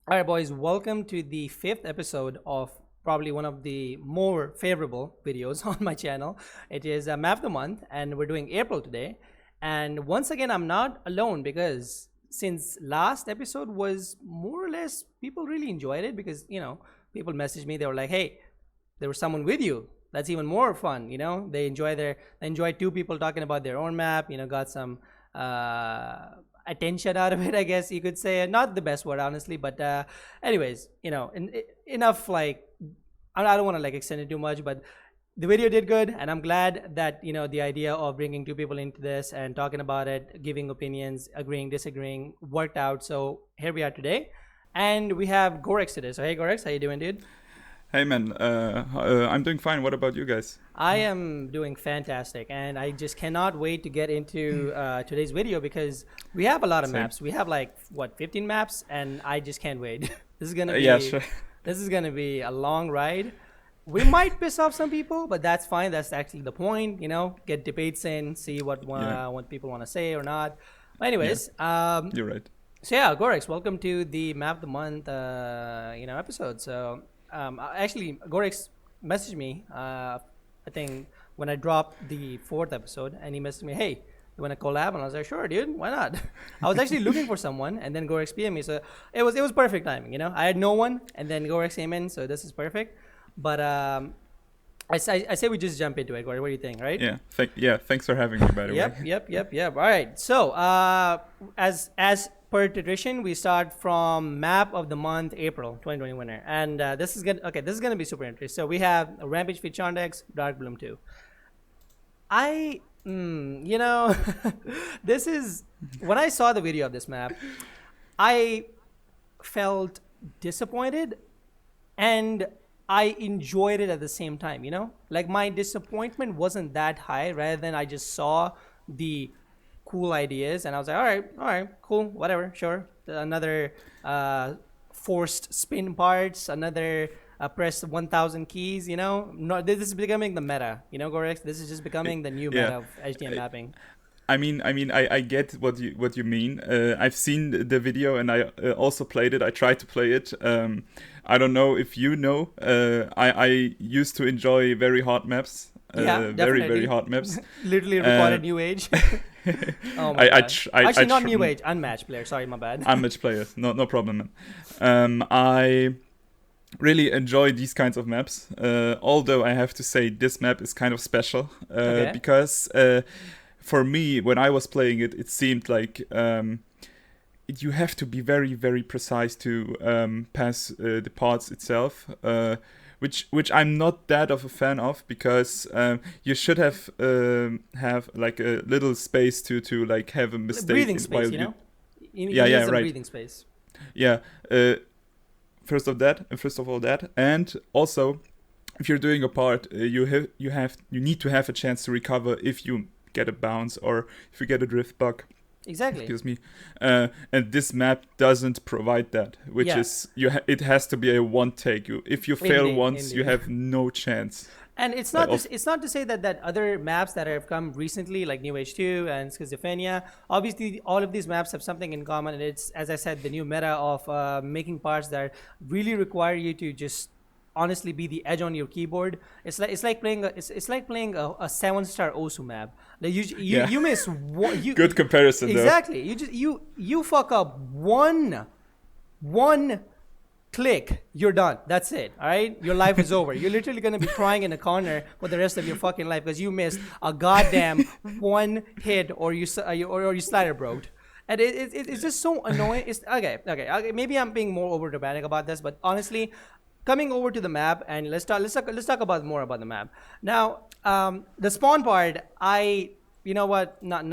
All right, boys, welcome to the fifth episode of probably one of the more favorable videos on my channel. It is a map of the month, and we're doing April today. And once again, I'm not alone because since last episode was more or less people really enjoyed it because people messaged me. They were like, "Hey, there was someone with you. That's even more fun." They enjoy two people talking about their own map. Got some attention out of it, I guess you could say. Not the best word, honestly, but anyways, enough. Like, I don't want to like extend it too much, but the video did good, and I'm glad that the idea of bringing two people into this and talking about it, giving opinions, agreeing, disagreeing, worked out. So here we are today, and we have GoreX today. So hey, GoreX, how you doing, dude? Hey man, I'm doing fine. What about you guys? I am doing fantastic, and I just cannot wait to get into today's video because we have a lot of Same. maps. We have like 15 maps, and I just can't wait. This is gonna be Yeah, sure. this is gonna be a long ride. We might piss off some people, but that's fine. That's actually the point. Get debates in, see what people want to say or not. But anyways, You're right. so yeah, Gorex, welcome to the map of the month episode. So actually, Gorex messaged me. I think when I dropped the fourth episode, and he messaged me, "Hey, you want to collab?" And I was like, "Sure, dude. Why not?" I was actually looking for someone, and then Gorex PM me, so it was perfect timing. I had no one, and then Gorex came in, so this is perfect. But I say we just jump into it. Gorex, what do you think? Right? Yeah. Thanks for having me, by the way. Yep. All right. So, as per tradition, we start from map of the month, April 2020 winner, and this is gonna be super interesting. So we have Rampage feat. ShondeX, Dark Bloom 2. This is when I saw the video of this map, I felt disappointed and I enjoyed it at the same time. Like my disappointment wasn't that high, rather than I just saw the cool ideas and I was like, all right, cool, whatever, sure. Another forced spin parts, another press 1,000 keys. No, this is becoming the meta. GoreX, this is just becoming the new meta of HDM mapping. I get what you mean. I've seen the video and I also played it. I tried to play it. I don't know if you know. I used to enjoy very hard maps. Very hard maps. Literally recorded New Age. Oh my god. Actually, not New Age, Unmatched player. Sorry, my bad. Unmatched players. No problem, man. I really enjoy these kinds of maps. Although I have to say this map is kind of special because for me, when I was playing it, it seemed like you have to be very, very precise to pass the parts itself, which I'm not that of a fan of, because you should have like a little space to like have a mistake. Breathing space, while you right. Breathing space. Yeah. First of all that, and also, if you're doing a part, you need to have a chance to recover if you get a bounce or if you get a drift bug. Exactly. Excuse me. And this map doesn't provide that, which is it has to be a one take. If you fail once, you have no chance. And it's not to say that other maps that have come recently, like New Age 2 and Schizophrenia, obviously all of these maps have something in common, and it's, as I said, the new meta of making parts that really require you to just honestly be the edge on your keyboard. It's like playing a 7-star Osu map. Like you miss one. Good comparison. Exactly. Though. You fuck up one click, you're done. That's it. All right, your life is over. You're literally gonna be crying in a corner for the rest of your fucking life because you missed a goddamn one hit, or your slider broke. And it's just so annoying. It's okay. Maybe I'm being more over dramatic about this, but honestly, coming over to the map, and let's talk about more about the map. Now, the spawn part, not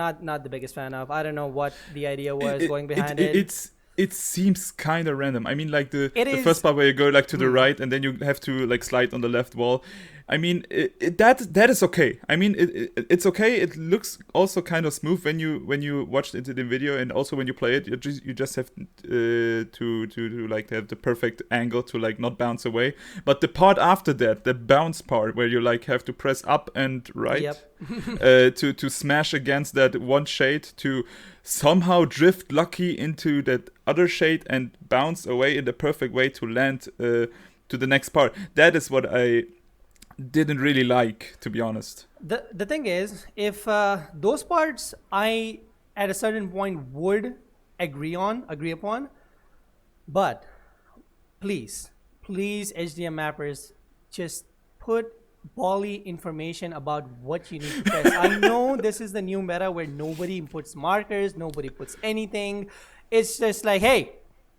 the biggest fan of. I don't know what the idea was going behind it. It seems kind of random. I mean, like the first part where you go like to the right and then you have to like slide on the left wall. I mean, that is okay. I mean, it's okay. It looks also kind of smooth when you watch it in the video, and also when you play it, you just have to like have the perfect angle to like not bounce away. But the part after that, the bounce part, where you like have to press up and right, to smash against that one shade, to somehow drift lucky into that other shade and bounce away in the perfect way to land to the next part. That is what I didn't really like, to be honest. The thing is, if those parts I at a certain point would agree upon, but please HDM mappers, just put Bally information about what you need to press. I know this is the new meta where nobody puts markers, nobody puts anything. It's just like, hey,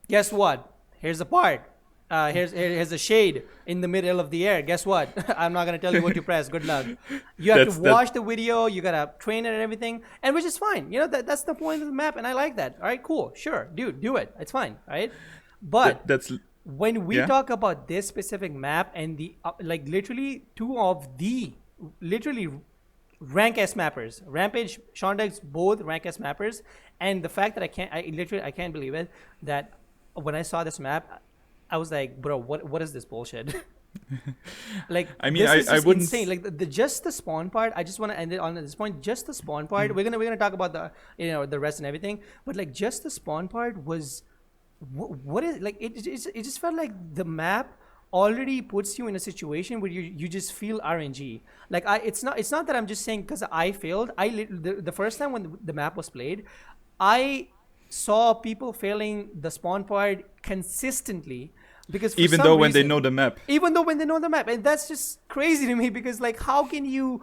guess what? Here's a part. Here's a shade in the middle of the air. Guess what? I'm not gonna tell you what to press. Good luck. You have to watch the video. You gotta train it and everything, and which is fine. You know that's the point of the map, and I like that. All right, cool, sure, dude, do it. It's fine, right? But when we talk about this specific map and the like, literally two of the rank S mappers, Rampage, ShondeX, both rank S mappers, and the fact that I can't believe it that when I saw this map, I was like, bro, what is this bullshit? Like, I mean, I wouldn't insane. Like just the spawn part. I just want to end it on this point. Just the spawn part. We're gonna talk about the rest and everything. But like just the spawn part was what is like it just felt like the map already puts you in a situation where you just feel RNG. Like it's not that I'm just saying because I failed. The first time when the map was played, I saw people failing the spawn part consistently, because even though when they know the map, and that's just crazy to me, because like, how can you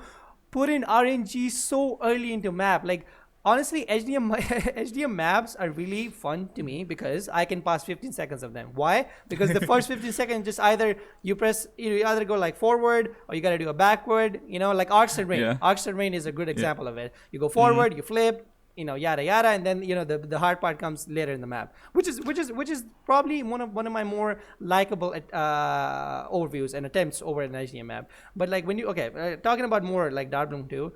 put in RNG so early into map? Like, honestly, HDM maps are really fun to me because I can pass 15 seconds of them. Why? Because the first 15 seconds, just either you either go like forward or you got to do a backward, like Arcs and Rain. Arcs and Rain is a good example of it. You go forward, you flip, yada yada, and then the hard part comes later in the map, which is probably one of my more likable overviews and attempts over an HDM map. But like when you talking about more like Dark Bloom 2,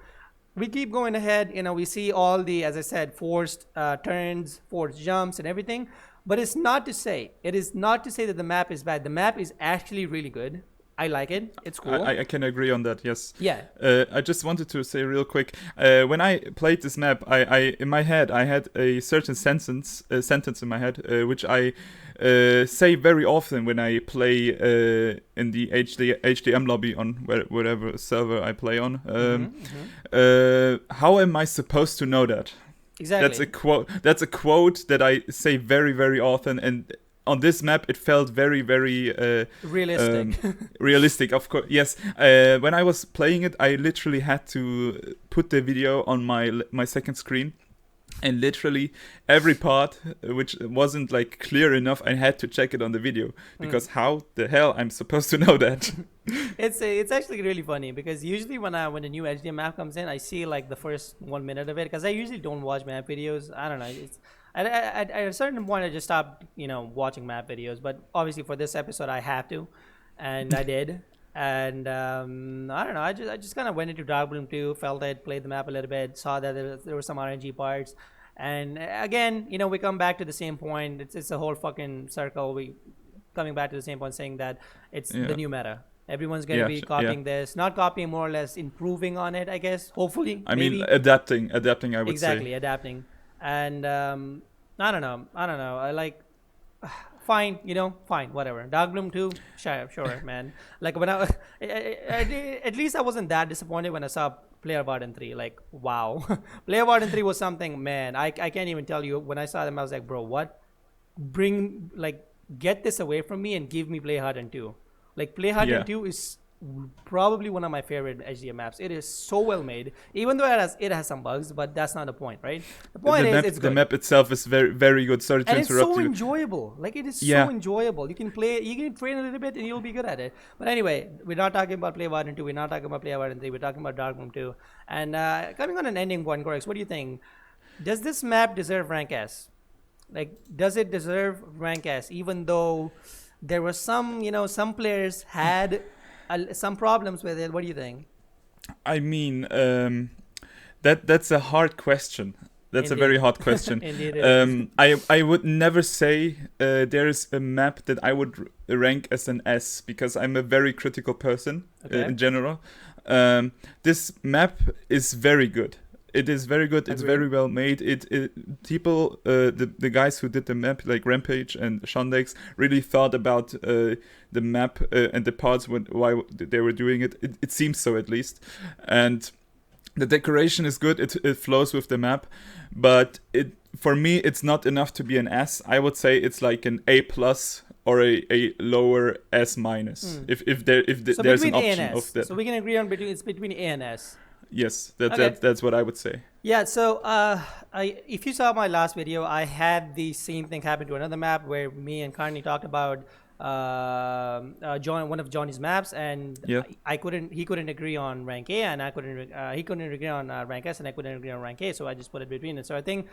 we keep going ahead, we see all the, as I said, forced turns, forced jumps and everything, but it is not to say that the map is bad. The map is actually really good. I like it. It's cool. I can agree on that. Yes. Yeah. I just wanted to say real quick. When I played this map, I in my head I had a certain sentence in my head, which I say very often when I play in the HDM lobby on whatever server I play on. How am I supposed to know that? Exactly. That's a quote that I say very, very often, and on this map, it felt very, very realistic. Realistic, of course. Yes. When I was playing it, I literally had to put the video on my second screen, and literally every part which wasn't like clear enough, I had to check it on the video, because how the hell I'm supposed to know that? It's actually really funny, because usually when a new HDM map comes in, I see like the first 1 minute of it, because I usually don't watch map videos. I don't know. At a certain point, I just stopped, watching map videos. But obviously, for this episode, I have to, and I did. And I don't know. I just kind of went into Dark Bloom 2, felt it, played the map a little bit, saw that there were some RNG parts, and again, we come back to the same point. It's a whole fucking circle. We coming back to the same point, saying that it's the new meta. Everyone's going to be copying this, not copying, more or less improving on it, I guess. Hopefully, I mean, adapting. I would say exactly adapting. And I don't know. I like, fine, fine, whatever. Dark Bloom 2, sure, man. Like when at least I wasn't that disappointed when I saw Player Warden 3. Like, wow, Player Warden 3 was something, man. I can't even tell you. When I saw them, I was like, bro, what? Get this away from me and give me Player Warden 2. Like, Player Warden 2 is probably one of my favorite HDM maps. It is so well made, even though it has some bugs, but that's not the point, right? The point is it's good. The map itself is very, very good. Sorry to interrupt you. And it's so enjoyable. Like, it is so enjoyable. You can train a little bit and you'll be good at it. But anyway, we're not talking about Player Warden 2. We're not talking about Player Warden 3. We're talking about Dark Bloom 2. And coming on an ending point, GoreX, what do you think? Does this map deserve rank S? Like, does it deserve rank S, even though there was some players had some problems with it. What do you think? I mean, that's a hard question. That's Indeed. a very hard question. Indeed it is. I would never say there is a map that I would rank as an S, because I'm a very critical person in general. This map is very good. It is very good. It's very well made. People, the guys who did the map, like Rampage and ShondeX, really thought about the map and the parts why they were doing it. It seems so, at least. And the decoration is good. It flows with the map, but for me it's not enough to be an S. I would say it's like an A plus or a lower S minus. If there's an option of that. So we can agree on it's between A and S. Yes, that's what I would say. Yeah, so if you saw my last video, I had the same thing happen to another map where me and Carney talked about one of Johnny's maps, and he couldn't agree on rank A, and he couldn't agree on rank S, and I couldn't agree on rank A, so I just put it between it. So I think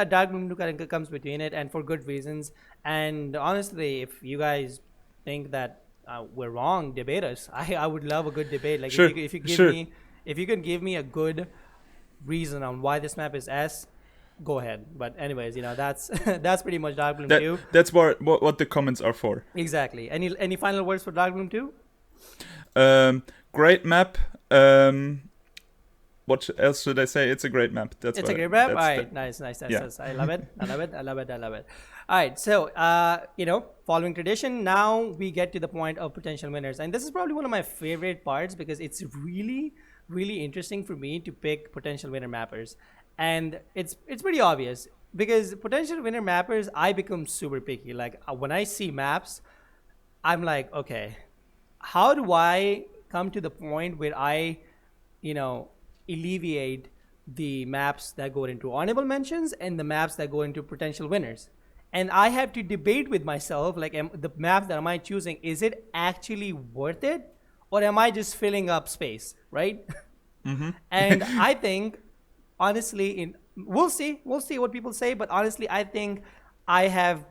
Dark Bloom 2 comes between it, and for good reasons. And honestly, if you guys think that we're wrong, debate us. I would love a good debate. Like if you can give me a good reason on why this map is S, go ahead. But anyways, that's that's pretty much Dark Bloom 2. That's what the comments are for. Exactly. Any final words for Dark Bloom 2? Great map. What else should I say? It's a great map. It's a great map. All right, nice. I love it. All right, so following tradition, now we get to the point of potential winners, and this is probably one of my favorite parts because it's really, really interesting for me to pick potential winner mappers, and it's pretty obvious because potential winner mappers, I become super picky. Like when I see maps, I'm like, okay, how do I come to the point where I, alleviate the maps that go into honorable mentions and the maps that go into potential winners? And I have to debate with myself, like, the map that am I choosing, is it actually worth it? Or am I just filling up space, right? Mm-hmm. And I think, honestly, we'll see what people say, but honestly, I think I have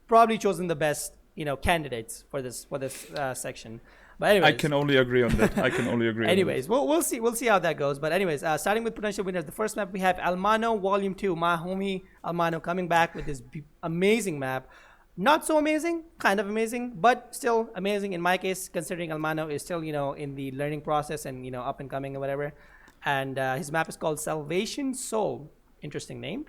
probably chosen the best, candidates for this section. But anyways, I can only agree on that. Anyways, we'll see how that goes. But anyways, starting with potential winners, the first map we have Almano Volume 2. My homie Almano coming back with this amazing map. Not so amazing, kind of amazing, but still amazing in my case, considering Almano is still, in the learning process and, up and coming or whatever. And his map is called Salvation Soul. Interesting name.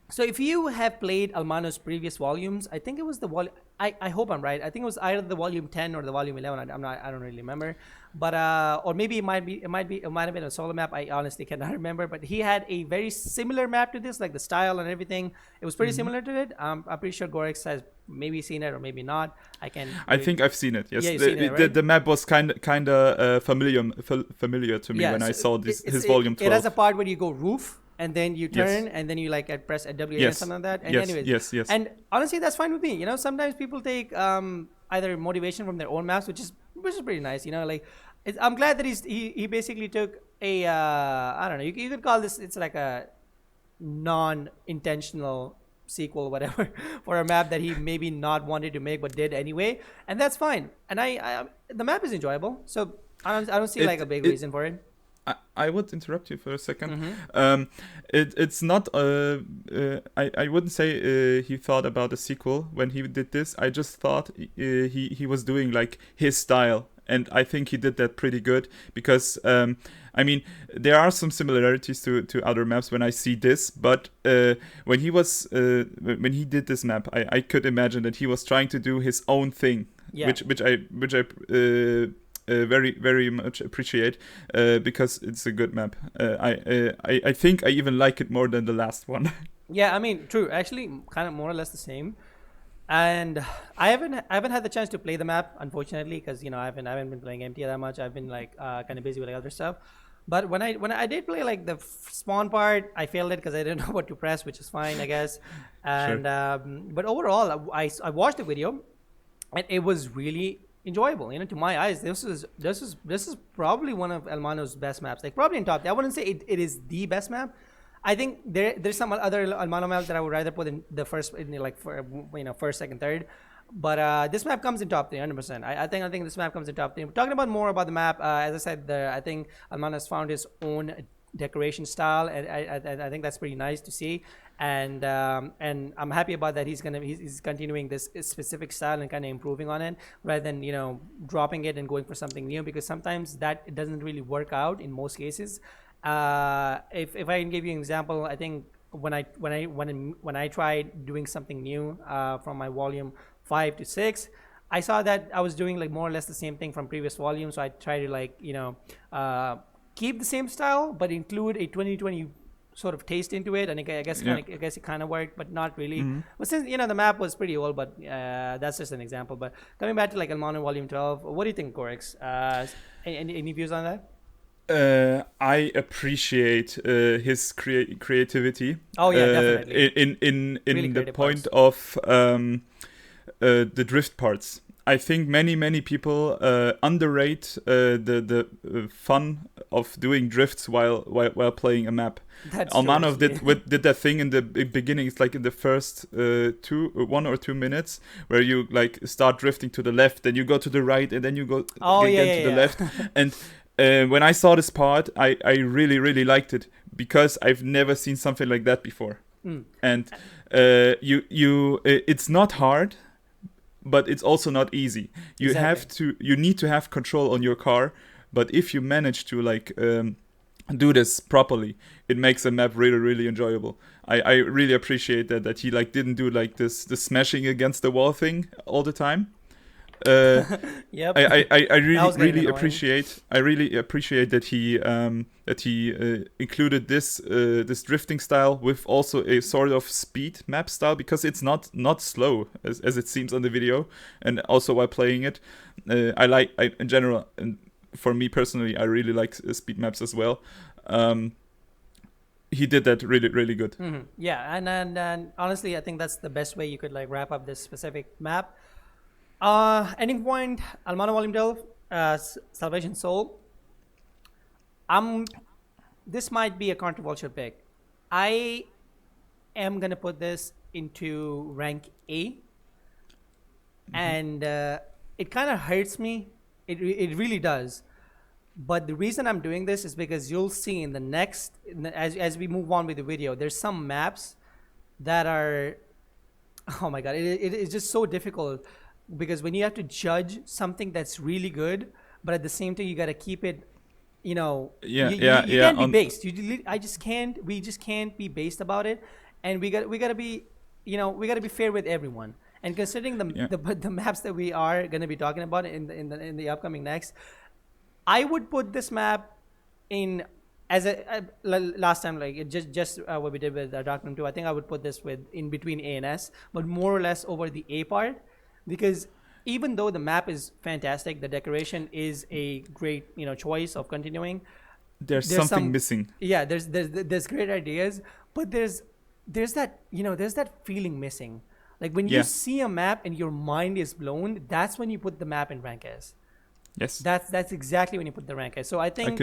So if you have played Almano's previous volumes, I think it was the volume. I hope I'm right. I think it was either the volume 10 or the volume 11. I don't really remember, but or maybe it might have been a solo map. I honestly cannot remember. But he had a very similar map to this, like the style and everything. It was pretty similar to it. I'm pretty sure GoreX has maybe seen it or maybe not. I think I've seen it. Yes, yeah, you've seen it, right? The map was kind of familiar to me when I saw his volume 12. It has a part where you go roof. And then you turn, and then you press a W or something like that. And yes. And honestly, that's fine with me. Sometimes people take either motivation from their own maps, which is pretty nice. I'm glad that he basically took a I don't know. You could call this. It's like a non-intentional sequel, whatever, for a map that he maybe not wanted to make but did anyway, and that's fine. And the map is enjoyable, so I don't see a big reason for it. I would interrupt you for a second. Mm-hmm. It's not. I wouldn't say he thought about a sequel when he did this. I just thought he was doing his style, and I think he did that pretty good because there are some similarities to other maps when I see this, but when he did this map, I could imagine that he was trying to do his own thing, which I very, very much appreciate because it's a good map. I think I even like it more than the last one. Yeah, true. Actually, kind of more or less the same. And I haven't had the chance to play the map, unfortunately, because I haven't been playing MTA that much. I've been kind of busy with other stuff. But when I did play the spawn part, I failed it because I didn't know what to press, which is fine, I guess. And sure. But overall, I watched the video, and it was really enjoyable. To my eyes, this is probably one of Almano's best maps. Probably in top 10. I wouldn't say it is the best map. I think there's some other Almano maps that I would rather put in the first, first, second, third. But this map comes in top 3, 100%. I think this map comes in top 3. Talking about more about the map, as I said, I think Alman has found his own decoration style, and I think that's pretty nice to see. And I'm happy about that. He's continuing this specific style and kind of improving on it, rather than dropping it and going for something new, because sometimes that it doesn't really work out in most cases. If I can give you an example, I think when I tried doing something new from my volume 5 to 6, I saw that I was doing like more or less the same thing from previous volumes. So I try to keep the same style but include a 2020 sort of taste into it, and I guess it kind of worked, but not really. But since the map was pretty old, but that's just an example. But coming back to like Almano Volume 12, what do you think, GoreX? Any views on that? I appreciate his creativity. Oh yeah, definitely. In really the point parts. of the drift parts. I think many people underrate the fun of doing drifts while playing a map. That's Almanov true, did that thing in the beginning. It's like in the first 1 or 2 minutes where you like start drifting to the left, then you go to the right, and then you go again to the left. And when I saw this part, I really liked it, because I've never seen something like that before. And it's not hard, but it's also not easy. You need to have control on your car, but if you manage to like do this properly, it makes a map really enjoyable. I really appreciate that he like didn't do like the smashing against the wall thing all the time. Yep. I really appreciate that he included this drifting style with also a sort of speed map style, because it's not slow as it seems on the video, and also while playing it, in general, and for me personally, I really like speed maps as well. He did that really good. Yeah, and honestly, I think that's the best way you could like wrap up this specific map. Ending point, Almano Volume 12, Salvation Soul. This might be a controversial pick. I am gonna put this into rank A, and it kind of hurts me. It really does. But the reason I'm doing this is because you'll see in the next, as we move on with the video, there's some maps that are, oh my god, it is just so difficult. Because when you have to judge something that's really good, but at the same time you gotta keep it, you can't be based. We just can't be based about it, and we gotta be, we gotta be fair with everyone. And considering the maps that we are gonna be talking about in the upcoming next, I would put this map in as last time, like just what we did with Darkroom 2. I think I would put this in between A and S, but more or less over the A part. Because even though the map is fantastic, the decoration is a great choice of continuing. There's something missing. Yeah, there's great ideas, but there's that feeling missing. Like when you see a map and your mind is blown, that's when you put the map in rank S. Yes. That's exactly when you put the rank S. So I think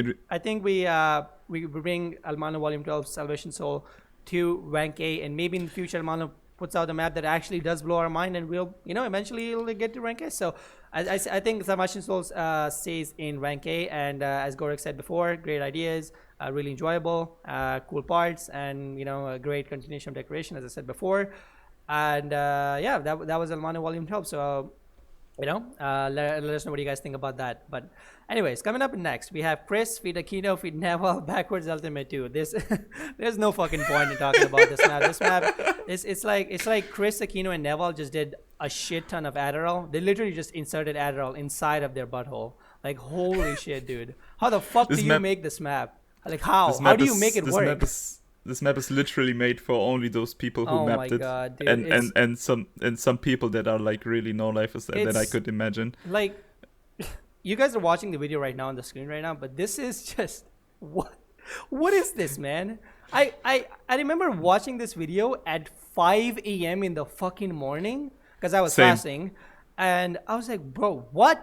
we bring Almano Volume 12 Salvation Soul to rank A, and maybe in the future Almano puts out a map that actually does blow our mind, and we'll eventually get to rank A. So I think Salvation Souls stays in rank A, and as GoreX said before, great ideas, really enjoyable, cool parts, and a great continuation of decoration, as I said before. And that was Almano Volume 12. So let us know what you guys think about that. But anyways, coming up next, we have Chris feed Aquino feed Neville backwards Ultimate 2. There's no fucking point in talking about this map. This map it's like Chris, Aquino, and Neville just did a shit ton of Adderall. They literally just inserted Adderall inside of their butthole. Like, holy shit, dude. How the fuck do you make this map? Like, how? How do you make it work? This map is literally made for only those people who mapped it. God, dude, and some people that are like really no-lifers that I could imagine. Like, you guys are watching the video right now on the screen right now, but this is just what is this, man? I remember watching this video at 5 a.m. in the fucking morning because I was fasting, and I was like, bro, what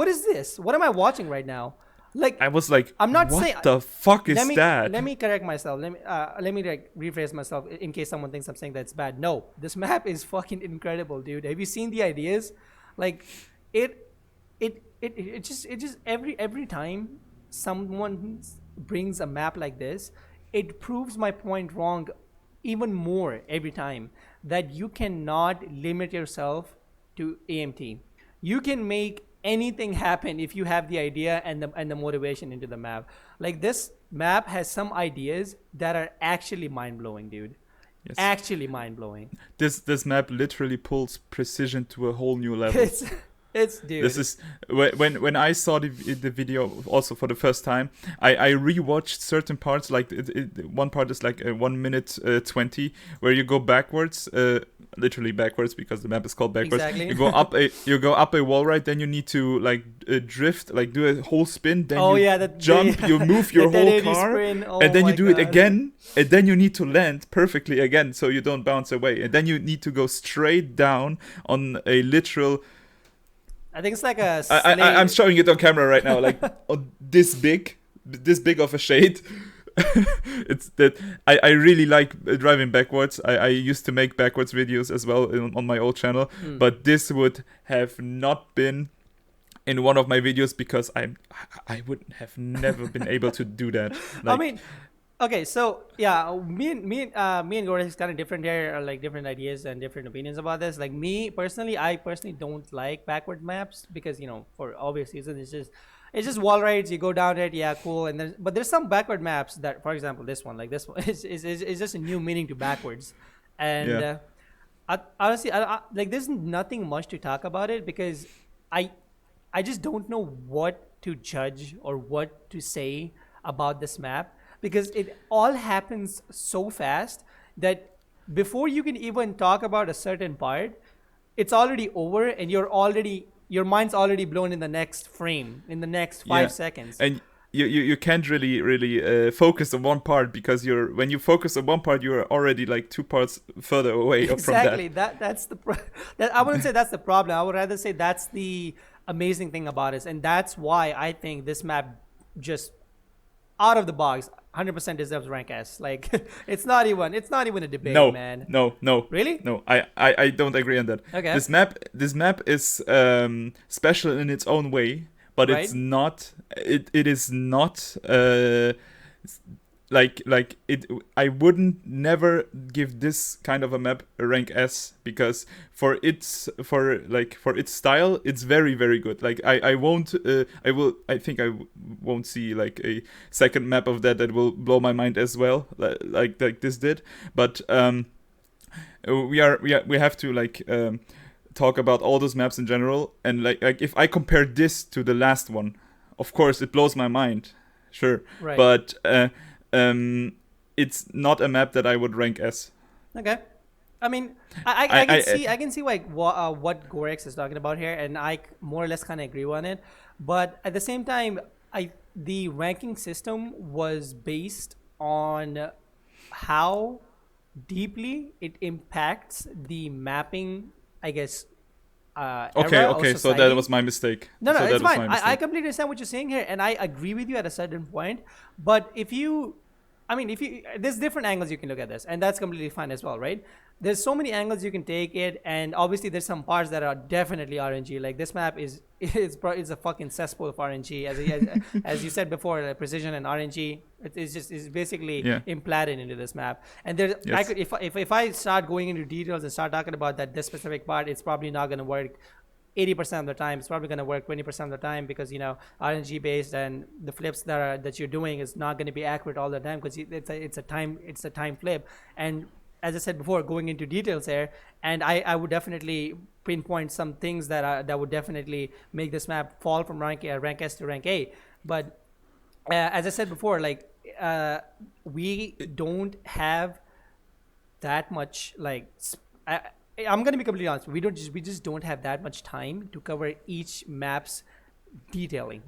is this? What am I watching right now? Like, I was like, I'm not what saying. the fuck is let me that? let me correct myself. Let me like rephrase myself in case someone thinks I'm saying that's bad. No, this map is fucking incredible, dude. Have you seen the ideas? Like, it just every time someone brings a map like this, it proves my point wrong even more every time, that you cannot limit yourself to AMT. You can make anything happen if you have the idea and the motivation into the map. Like, this map has some ideas that are actually mind blowing, dude. Yes. Actually mind blowing. This map literally pulls precision to a whole new level. It's dude. This is when I saw the video also for the first time. I rewatched certain parts. Like one part is like 1 minute 20, where you go backwards, literally backwards because the map is called backwards. Exactly. You go up a wall, right? Then you need to like drift, like do a whole spin. Then jump. You move your whole car, and then you do it again. And then you need to land perfectly again, so you don't bounce away. And then you need to go straight down on a literal. I think it's like a. I'm showing it on camera right now, like this big of a shade. It's that I really like driving backwards. I used to make backwards videos as well on my old channel, but this would have not been in one of my videos because I would have never been able to do that. Like, I mean, okay, so yeah, me and GoreX is kind of different here, like different ideas and different opinions about this. Like, I personally don't like backward maps because, for obvious reasons, it's just wall rides. You go down it, yeah, cool. And but there's some backward maps that, for example, this one is just a new meaning to backwards. And honestly, like, there's nothing much to talk about it because I just don't know what to judge or what to say about this map, because it all happens so fast that before you can even talk about a certain part, it's already over and your mind's already blown in the next frame, in the next 5 seconds. And you can't really focus on one part, because when you focus on one part, you're already like 2 parts further away from that. Exactly. I wouldn't say that's the problem. I would rather say that's the amazing thing about it, and that's why I think this map just out of the box 100% deserves rank S. Like, it's not even a debate, man. No. Really? No, I don't agree on that. Okay. This map is special in its own way, but Right. it's not. It is not like it. I wouldn't never give this kind of a map a rank S, because for its style, it's very, very good. Like, I think I won't see like a second map of that will blow my mind as well, like this did. But we have to like talk about all those maps in general, and like if I compare this to the last one, of course it blows my mind, sure, Right. but it's not a map that I would rank S. Okay. I mean, I can see like what GoreX is talking about here, and I more or less kind of agree on it. But at the same time, the ranking system was based on how deeply it impacts the mapping, I guess. Okay, so that was my mistake. No, so it's fine. I completely understand what you're saying here, and I agree with you at a certain point. But there's different angles you can look at this, and that's completely fine as well, right? There's so many angles you can take it, and obviously there's some parts that are definitely RNG. Like, this map is a fucking cesspool of RNG, as you said before, like precision and RNG. It's basically implanted into this map. And there's if I start going into details and start talking about this specific part, it's probably not going to work 80% of the time. It's probably going to work 20% of the time, because RNG based, and the flips that you're doing is not going to be accurate all the time, because it's a time flip. And as I said before, going into details here, and I would definitely pinpoint some things that would definitely make this map fall from rank S to rank A. But as I said before, like, we don't have that much, like, I'm gonna be completely honest. We just don't have that much time to cover each map's detailing.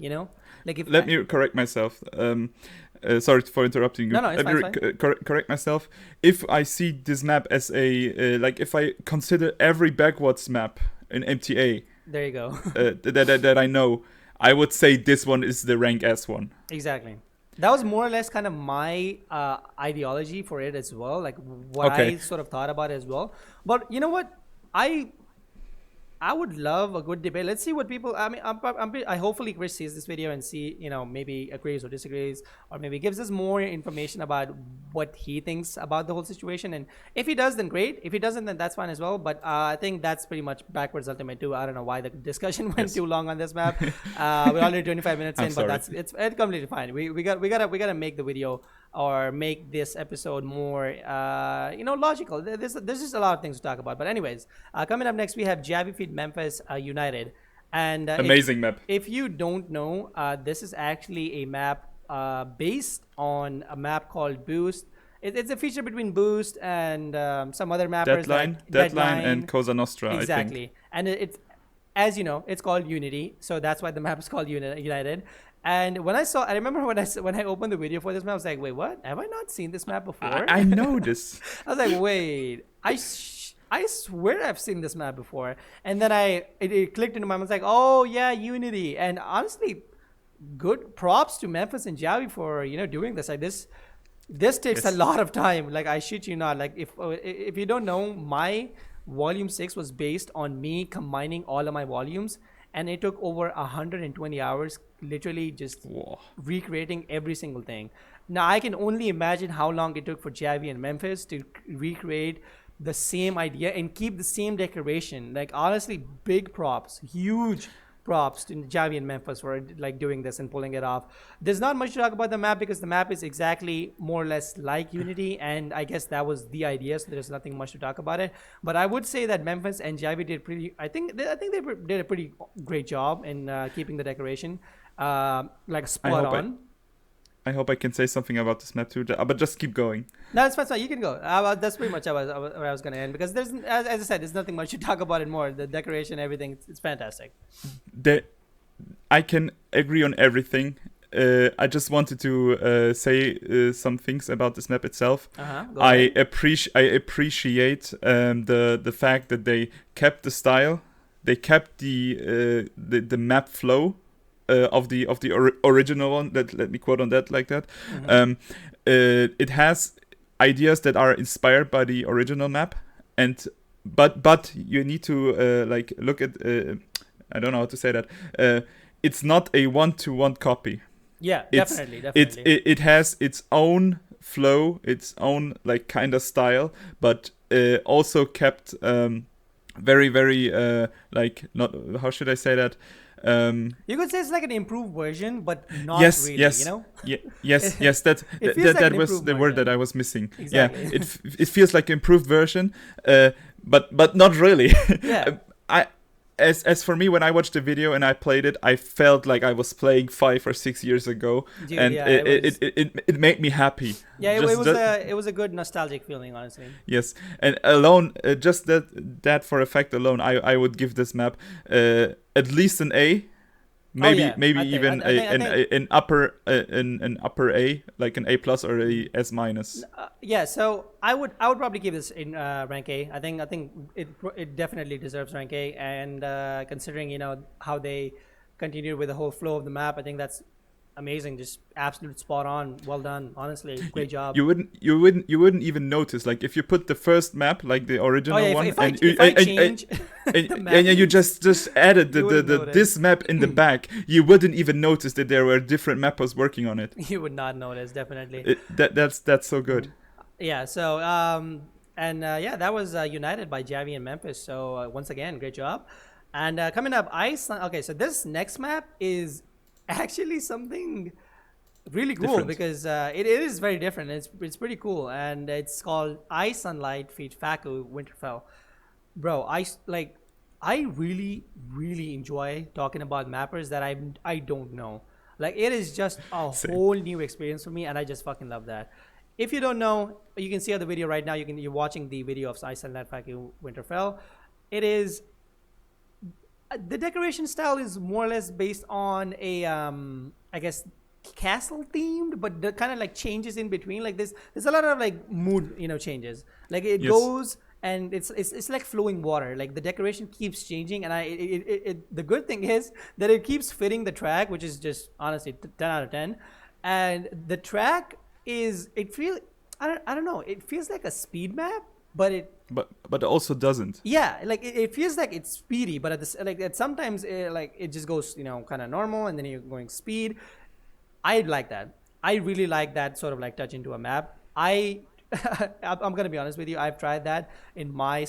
Like, let me correct myself. Sorry for interrupting you. No, it's fine. Correct myself. If I see this map as a like, if I consider every backwards map in MTA, there you go. that I know, I would say this one is the rank S one. Exactly. That was more or less kind of my ideology for it as well, like what I sort of thought about it as well. But you know what? I would love a good debate. Let's see what people. I mean, I hopefully Chris sees this video and see, maybe agrees or disagrees, or maybe gives us more information about what he thinks about the whole situation. And if he does, then great. If he doesn't, then that's fine as well. But I think that's pretty much backwards ultimate too. I don't know why the discussion went too long on this map. We're already 25 minutes in, but it's completely fine. We gotta make the video or make this episode more logical. There's just a lot of things to talk about. But anyways, coming up next we have Javi Feed Memphis United, and amazing map. If you don't know, this is actually a map based on a map called Boost. It's a feature between Boost and some other mappers Deadline and Cosa Nostra. Exactly. I think. And it's, as you know, it's called Unity, so that's why the map is called United. And I remember when I opened the video for this map, I was like, wait, what? Have I not seen this map before? I know this. I was like, wait, I swear I've seen this map before. And then it clicked into my mind. I was like, oh yeah, Unity. And honestly, good props to Memphis and Javi for doing this. Like this takes a lot of time. Like, I shit you not. Like, if you don't know, my volume 6 was based on me combining all of my volumes. And it took over 120 hours, literally just recreating every single thing. Now, I can only imagine how long it took for Javi and Memphis to recreate the same idea and keep the same decoration. Like, honestly, big props, huge props to Javi and Memphis for like doing this and pulling it off. There's not much to talk about the map because the map is exactly more or less like Unity, and I guess that was the idea, so there's nothing much to talk about it. But I would say that Memphis and Javi did I think they did a pretty great job in keeping the decoration like spot on. I hope I can say something about this map too, but just keep going. No, it's fine. You can go. That's pretty much where I was going to end, because there's, as I said, there's nothing much to talk about it more. The decoration, everything, it's fantastic. I can agree on everything. I just wanted to say some things about this map itself. I appreciate the fact that they kept the style, they kept the map flow. Of the original one, let me quote on that like that. It has ideas that are inspired by the original map, and but you need to like look at I don't know how to say that. It's not a one-to-one copy. Yeah, definitely. It has its own flow, its own like kind of style, but also kept very like, not, how should I say that? You could say it's like an improved version, but not really. Yes. Yes. That was the word that I was missing. Exactly. Yeah, it feels like an improved version, but not really. Yeah. As for me, when I watched the video and I played it, I felt like I was playing 5 or 6 years ago. Dude, and yeah, it made me happy. Yeah, it was a good nostalgic feeling, honestly. Yes, and alone, just that for a fact alone, I would give this map at least an A. Maybe even an upper A, like an A plus or a S minus. Yeah, so I would probably give this in rank A. I think it definitely deserves rank A, and considering how they continued with the whole flow of the map, I think that's amazing. Just absolute spot on. Well done. Honestly, great job. You wouldn't even notice, like, if you put the first map, like the original one, and you just added this map in the back, you wouldn't even notice that there were different mappers working on it. You would not notice, definitely. That's so good. Yeah. So that was United by Javi and Memphis. So once again, great job. And coming up, Iceland. Okay, so this next map is actually something really cool different. Because it is very different. It's pretty cool, and it's called Ice Sunlight feat. Faku Winterfell. Bro, I really enjoy talking about mappers that I don't know. Like, it is just a whole new experience for me, and I just fucking love that. If you don't know, you can see on the video right now. You're watching the video of Ice Sunlight Faku Winterfell. It is. The decoration style is more or less based on a, I guess, castle themed, but the kind of like changes in between. Like there's a lot of like mood, changes. Like it goes and it's like flowing water. Like the decoration keeps changing, and the good thing is that it keeps fitting the track, which is just honestly 10 out of 10. And the track is it feels I don't know, it feels like a speed map, but but also doesn't. yeah, like it feels like it's speedy, but sometimes like it just goes kind of normal, and then you're going speed. I like that. I really like that sort of like touch into a map. I'm gonna be honest with you. I've tried that in my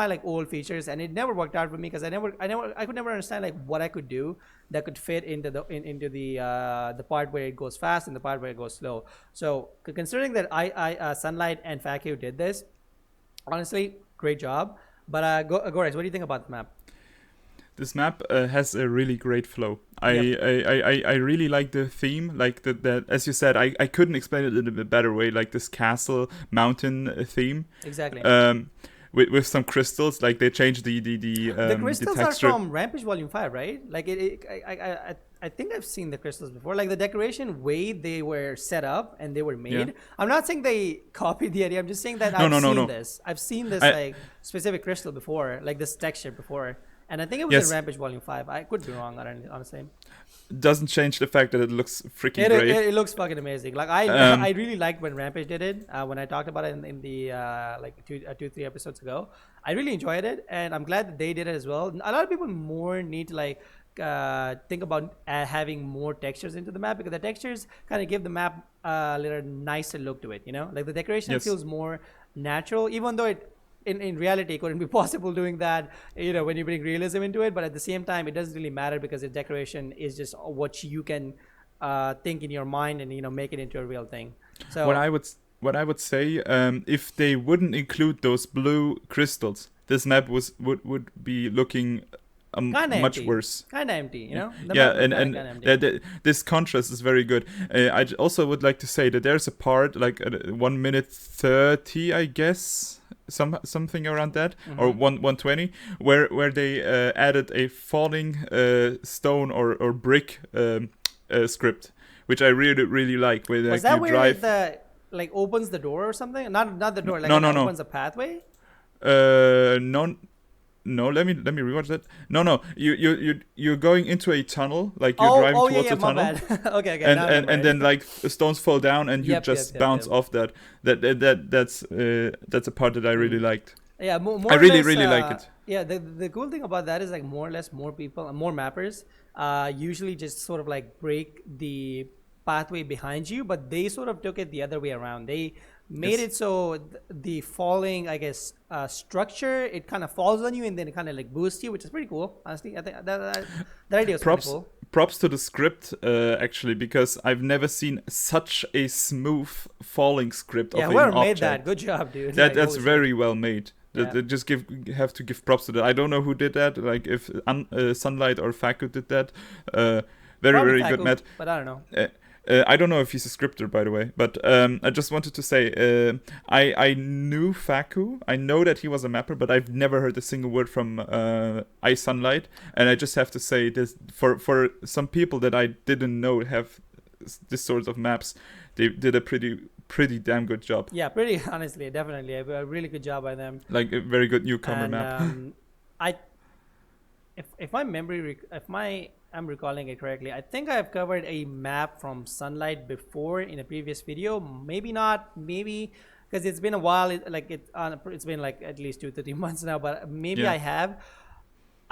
like old features, and it never worked out for me because I could never understand like what I could do that could fit into into the part where it goes fast and the part where it goes slow. So considering that Sunlight and Faku did this, honestly, great job. But GoreX, what do you think about the map? This map has a really great flow. Yep. I really like the theme, like that as you said, I couldn't explain it in a bit better way, like this castle mountain theme. Exactly. With some crystals, like they changed the crystals the texture. are from Rampage Volume 5, right? Like I think I've seen the crystals before. Like the decoration way they were set up and they were made. Yeah. I'm not saying they copied the idea. I'm just saying that I've seen this like specific crystal before, like this texture before. And I think it was in Rampage Volume 5. I could be wrong, honestly. Doesn't change the fact that it looks freaking great. It looks fucking amazing. Like I really liked when Rampage did it. When I talked about it in the like 3 episodes ago, I really enjoyed it, and I'm glad that they did it as well. A lot of people more need to like think about having more textures into the map, because the textures kind of give the map a little nicer look to it. Like the decoration feels more natural, even though it. In reality, it couldn't be possible doing that, when you bring realism into it. But at the same time, it doesn't really matter because the decoration is just what you can think in your mind and make it into a real thing. So what I would say, if they wouldn't include those blue crystals, this map would be looking much worse. Kind of empty, This contrast is very good. I also would like to say that there's a part like 1 minute 30, I guess. Something around that, or 120, where they added a falling stone or brick script, which I really like. Where was that where it like opens the door or something? Not the door. Like opens a pathway. No, let me rewatch that. No, you're going into a tunnel, like you're driving towards a tunnel. okay. And then like stones fall down and you bounce off that. That's a part that I really liked. Yeah, more I really like it. Yeah, the cool thing about that is like more or less more people, more mappers, usually just sort of like break the pathway behind you, but they sort of took it the other way around. They made it so the falling, I guess, structure, it kind of falls on you and then it kind of like boosts you, which is pretty cool. Honestly, I think that idea is pretty cool. Props to the script, actually, because I've never seen such a smooth falling script of an object. Yeah, whoever made that, good job, dude. That's very well made. Just have to give props to that. I don't know who did that, like if Sunlight or Faku did that. Very Faku, good, Matt. But I don't know. I don't know if he's a scripter, by the way, but I just wanted to say I knew Faku. I know that he was a mapper, but I've never heard a single word from Sunlight. And I just have to say this for some people that I didn't know have this sort of maps, they did a pretty damn good job. Yeah, pretty honestly, definitely a really good job by them. Like a very good newcomer map. I'm recalling it correctly, I think I've covered a map from Sunlight before in a previous video. Maybe not, maybe because it's been a while. It's been like at least 2-3 months now, but maybe I have.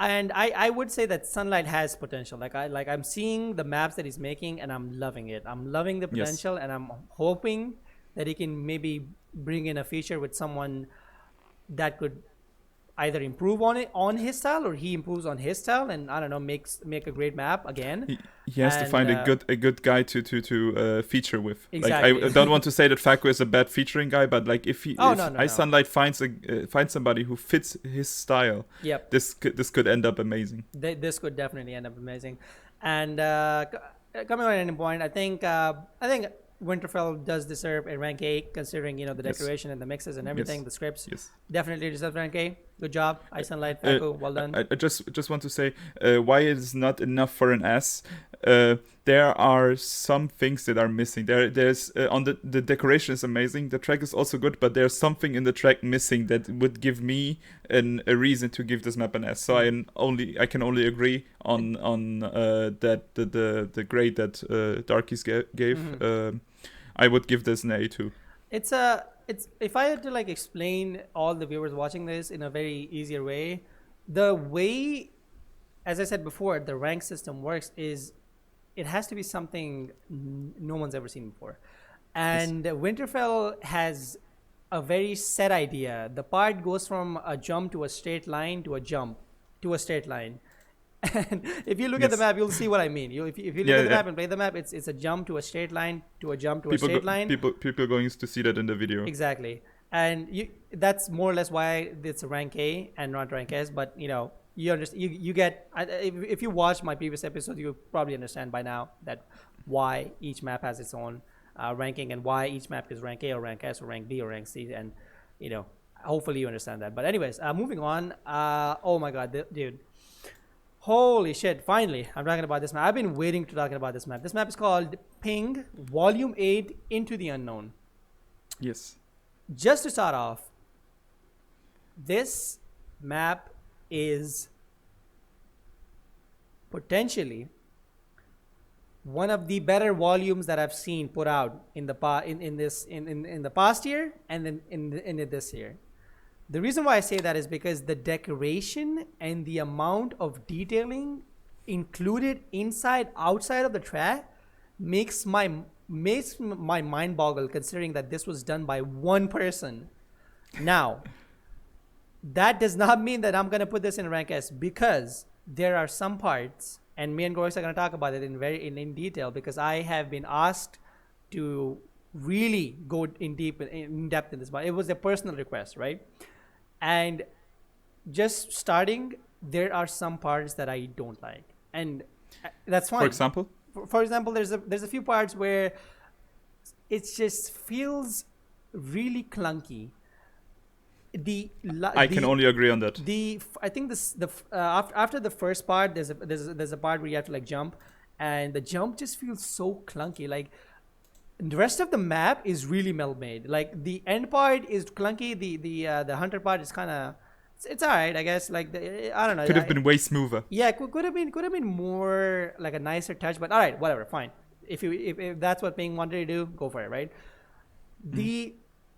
And I would say that Sunlight has potential. I'm seeing the maps that he's making, and I'm loving it. I'm loving the potential, and I'm hoping that he can maybe bring in a feature with someone that could either improve on his style, or he improves on his style, and I don't know, make a great map again. He has to find a good guy to feature with. Exactly. Like I don't want to say that Faku is a bad featuring guy, but like if Sunlight finds somebody who fits his style, this could end up amazing. This could definitely end up amazing. And coming on any point, I think Winterfell does deserve a rank A, considering the decoration and the mixes and everything, the scripts. Definitely deserves rank A. Good job, Sunlight, Faku, well done. I just want to say why it is not enough for an S. The there are some things that are missing. There's on the decoration is amazing. The track is also good, but there's something in the track missing that would give me a reason to give this map an S. So I can only agree on that the grade that Darkies gave. I would give this an A too. It's if I had to like explain all the viewers watching this in a very easier way, the way, as I said before, the rank system works is it has to be something no one's ever seen before. And Winterfell has a very set idea. The part goes from a jump to a straight line to a jump to a straight line. And if you look at the map, you'll see what I mean. If you look at the map and play the map, it's a jump to a straight line to a jump to a straight line. People are going to see that in the video. Exactly. And that's more or less why it's a rank A and not rank S. But you understand, you get, if you watch my previous episode, you probably understand by now that why each map has its own ranking and why each map is rank A or rank S or rank B or rank C, and hopefully you understand that. But anyways, moving on. Oh my god, dude, holy shit, finally I'm talking about this map. I've been waiting to talk about this map. This map is called Ping Volume 8 Into the Unknown. Yes. Just to start off, this map is potentially one of the better volumes that I've seen put out in the past year and then in this year. The reason why I say that is because the decoration and the amount of detailing included inside outside of the track makes my mind boggle, considering that this was done by one person. Now, that does not mean that I'm going to put this in rank S, because there are some parts, and me and GoreX are going to talk about it in detail, because I have been asked to really go in depth in this, but it was a personal request, right? And just starting, there are some parts that I don't like, and that's fine. For example, there's a few parts where it just feels really clunky. I can only agree on that. I think after the first part, there's a part where you have to like jump, and the jump just feels so clunky. Like, the rest of the map is really well made. Like, the end part is clunky. The hunter part is kind of, it's alright, I guess. Like, I don't know. Could have been way smoother. Yeah, could have been more like a nicer touch. But alright, whatever, fine. If that's what Ping wanted to do, go for it, right? The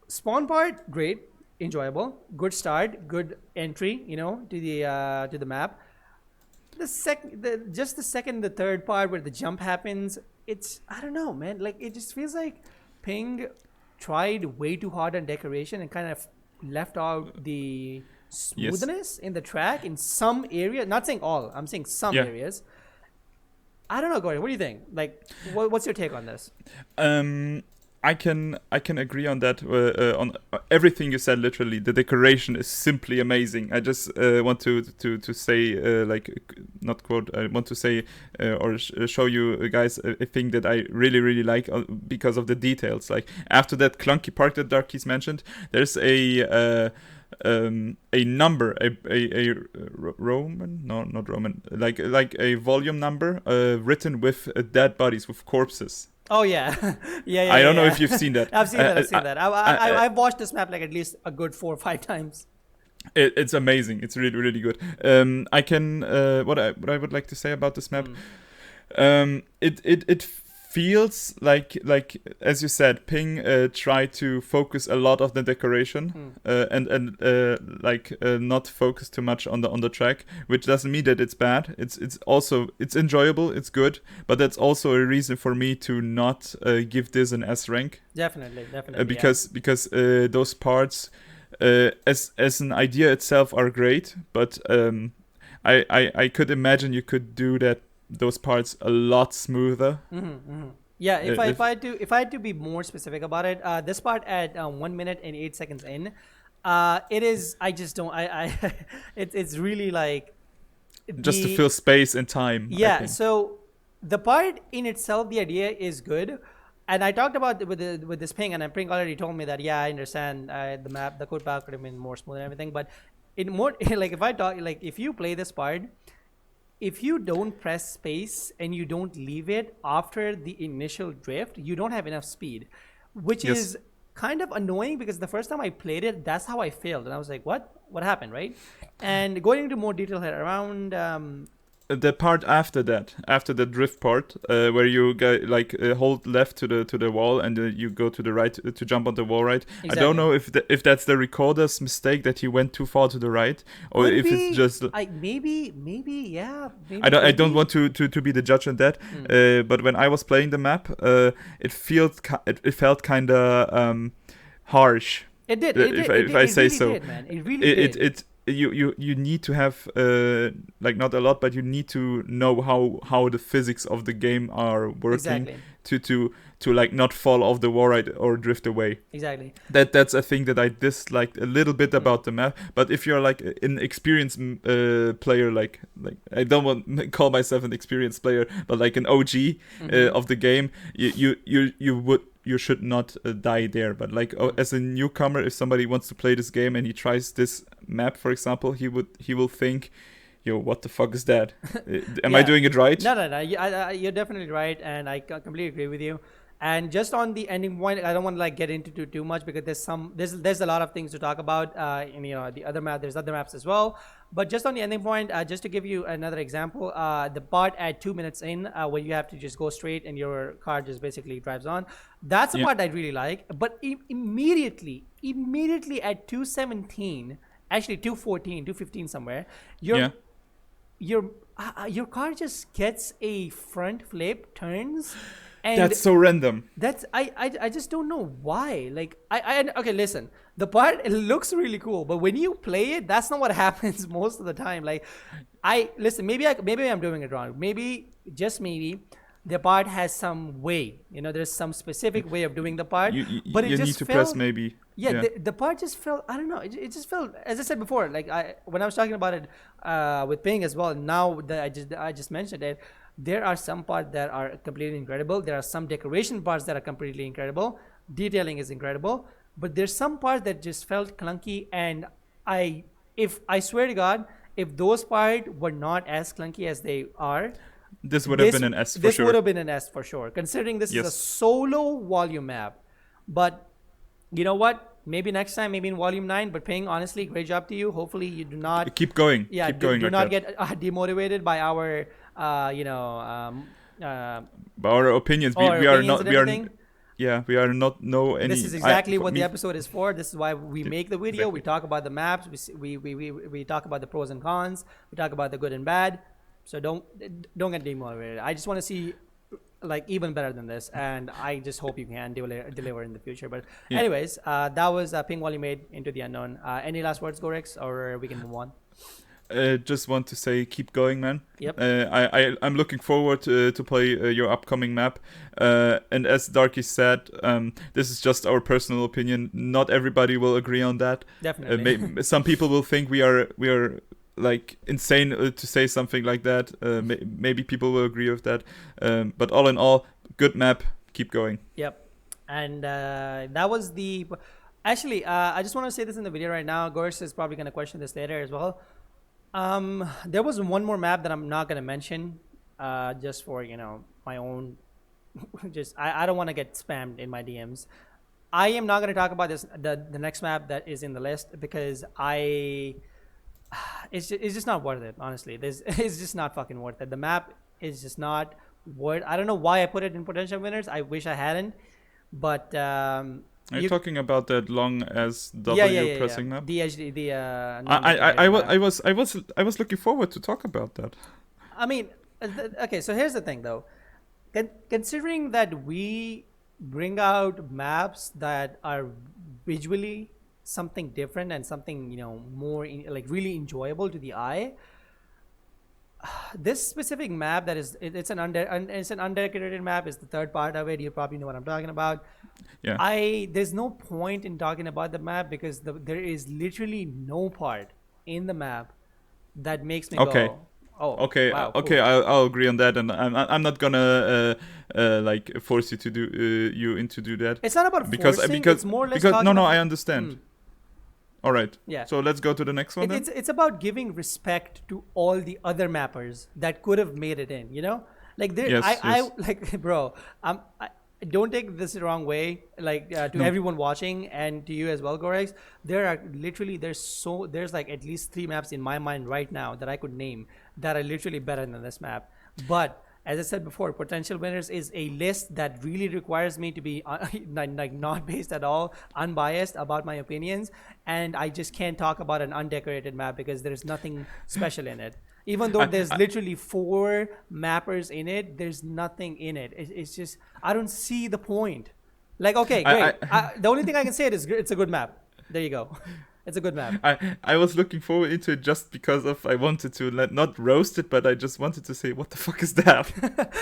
spawn part, great, enjoyable, good start, good entry, to the map. The second, the third part where the jump happens, it's, I don't know, man. Like, it just feels like Ping tried way too hard on decoration and kind of left out the smoothness in the track in some areas. Not saying all, I'm saying some areas. I don't know, Gordon. What do you think? Like, what's your take on this? I can agree on that. On everything you said, literally, the decoration is simply amazing. I just want to say, not quote. I want to say or show you guys a thing that I really like because of the details. Like, after that clunky part that Darkies mentioned, there's a number, a Roman, no, not Roman, like a volume number written with dead bodies, with corpses. Oh yeah, yeah. I don't know if you've seen that. I've seen that. I've watched this map like at least a good 4 or 5 times. It's amazing. It's really good. I can what I would like to say about this map. It feels like as you said, Ping tried to focus a lot of the decoration and not focus too much on the track, which doesn't mean that it's bad. It's also enjoyable, it's good, but that's also a reason for me to not give this an S rank. Definitely. Because those parts as an idea itself are great, but I could imagine you could do those parts a lot smoother. Yeah, if I had to be more specific about it, this part at 1 minute and 8 seconds in, it is. I just don't. It's really like just to fill space and time. Yeah. So the part in itself, the idea is good, and I talked about with this Ping, and Ping already told me that I understand the map, the code path could have been more smooth and everything, but in more like if you play this part, if you don't press space and you don't leave it after the initial drift, you don't have enough speed, which is kind of annoying because the first time I played it, that's how I failed. And I was like, what happened, right? And going into more detail here around the part after that, after the drift part, where you go, like hold left to the wall and you go to the right to jump on the wall, right? Exactly. I don't know if that's the recorder's mistake that he went too far to the right, or if it's just maybe yeah. Maybe, I don't want to be the judge on that. But when I was playing the map, it felt kind of harsh. It did. If I say really so, did, man. It really did. You need to have like not a lot, but you need to know how the physics of the game are working. Exactly. to like not fall off the wall, right, or drift away. Exactly. That's a thing that I disliked a little bit about the map. But if you're like an experienced player, like I don't want to call myself an experienced player, but like an OG of the game, you should not die there. But like as a newcomer, if somebody wants to play this game and he tries this map, for example, he will think, yo, what the fuck is that? Am I doing it right? No. You're definitely right, and I completely agree with you. And just on the ending point, I don't want to like get into too much because there's a lot of things to talk about. And the other map, there's other maps as well. But just on the ending point, just to give you another example, the part at 2 minutes in, where you have to just go straight and your car just basically drives on. That's the part I really like. But immediately at 2:17, actually 2:14, 2:15 somewhere, your car just gets a front flip, turns. And that's so random. That's I just don't know why. Like okay, listen. The part, it looks really cool, but when you play it, that's not what happens most of the time. Like maybe I'm doing it wrong. Maybe just maybe the part has some way. There's some specific way of doing the part. But it just need to press maybe. Yeah. The part just felt, I don't know. It just felt, as I said before, like when I was talking about it with Ping as well. Now that I just mentioned it. There are some parts that are completely incredible. There are some decoration parts that are completely incredible. Detailing is incredible. But there's some parts that just felt clunky. And I swear to God, if those parts were not as clunky as they are, this would have been an S for sure. This would have been an S for sure, considering this is a solo volume map. But you know what? Maybe next time, maybe in volume 9. But Ping, honestly, great job to you. Hopefully you do not... Keep going. Yeah, keep going. Do not get demotivated by our... by our opinions. We are not any. This is exactly what the episode is for. This is why we make the video. Exactly. We talk about the maps. We talk about the pros and cons. We talk about the good and bad. So don't get demotivated. I just want to see like even better than this, and I just hope you can deliver in the future. But anyways, that was Ping Wally made Into the Unknown. Any last words, GoreX, or we can move on? Just want to say, keep going, man. Yep. I'm looking forward to play your upcoming map. And as Darky said, this is just our personal opinion. Not everybody will agree on that. Definitely. Some people will think we are like insane to say something like that. Maybe people will agree with that. But all in all, good map. Keep going. Yep. And that was the... Actually, I just want to say this in the video right now. GoreX is probably going to question this later as well. There was one more map that I'm not going to mention, just for, my own, I don't want to get spammed in my DMs. I am not going to talk about this, the next map that is in the list, because it's just not worth it, honestly. It's just not fucking worth it. The map is just not worth, I don't know why I put it in potential winners. I wish I hadn't, but, are you talking about that long as W pressing map? I was looking forward to talk about that. I mean, okay. So here's the thing, though. Considering that we bring out maps that are visually something different and something more like really enjoyable to the eye. This specific map it's an undecorated map. It's the third part of it. You probably know what I'm talking about. Yeah. There's no point in talking about the map because there is literally no part in the map that makes me go, oh, okay, wow, okay, cool. I'll agree on that, and I'm not gonna like force you to do that. It's not about forcing. It's more or less I understand. All right. Yeah. So let's go to the next one then. It's about giving respect to all the other mappers that could have made it in. You know, like there, Yes, I yes. like, bro. Don't take this the wrong way. Like to No. everyone watching and to you as well, GoreX. There's like at least 3 maps in my mind right now that I could name that are literally better than this map. But as I said before, potential winners is a list that really requires me to be like not based at all, unbiased about my opinions, and I just can't talk about an undecorated map because there's nothing special in it. Even though there's literally 4 mappers in it, there's nothing in it. It's just I don't see the point. Like, okay, great. The only thing I can say is it's a good map. There you go. It's a good map. I was looking forward into it just because of I wanted to not roast it, but I just wanted to say, what the fuck is that?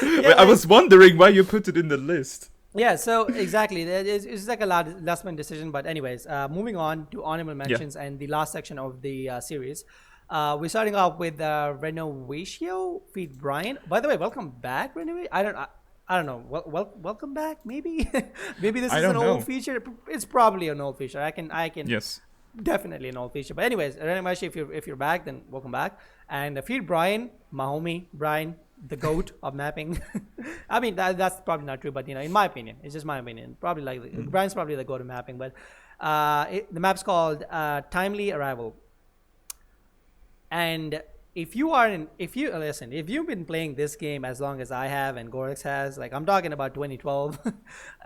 Yeah, I was wondering why you put it in the list. Yeah, so exactly. It's like a last minute decision. But anyways, moving on to honorable mentions and the last section of the series. We're starting off with Renovatio feat Brian. By the way, welcome back, Renovate. I don't know. Welcome back. Maybe maybe this is an old feature. It's probably an old feature. I can. Yes. Definitely an old feature. But anyways, Renovatio, if you're back, then welcome back. And feat Brian, my homie Brian, the goat of mapping. I mean that's probably not true, but in my opinion, it's just my opinion. Probably like Brian's probably the goat of mapping, but the map's called Timely Arrival. And if you've been playing this game as long as I have and GoreX has, like I'm talking about 2012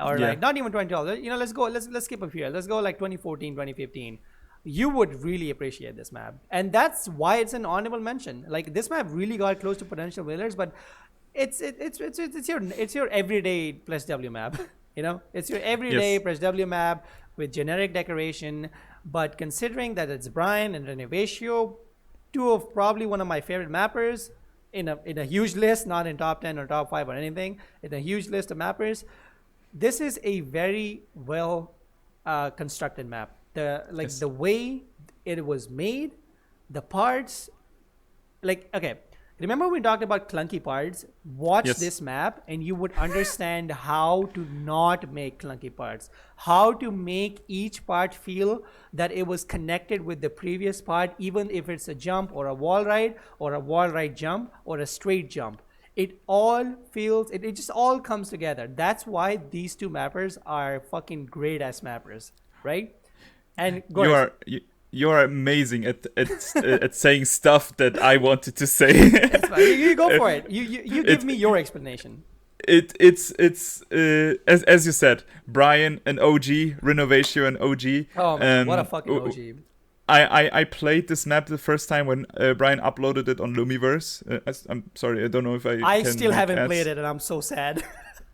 or like not even 2012, let's skip a few years. Let's go like 2014, 2015. You would really appreciate this map. And that's why it's an honorable mention. Like this map really got close to potential winners, but it's your everyday plus W map. It's your everyday plus W map with generic decoration. But considering that it's Brian and Renovatio, 2 of probably one of my favorite mappers in a huge list, not in top 10 or top 5 or anything, in a huge list of mappers. This is a very well constructed map. The way it was made, the parts, remember we talked about clunky parts? Watch this map and you would understand how to not make clunky parts. How to make each part feel that it was connected with the previous part, even if it's a jump or a wall ride or a wall ride jump or a straight jump. It just all comes together. That's why these 2 mappers are fucking great ass mappers, right? And you are amazing at saying stuff that I wanted to say. That's fine. You go for it. You give me your explanation. It's as you said, Brian an OG, Renovatio an OG. Oh man, what a fucking OG. I played this map the first time when Brian uploaded it on Lumiverse. I'm sorry, I don't know if I still haven't played it, and I'm so sad.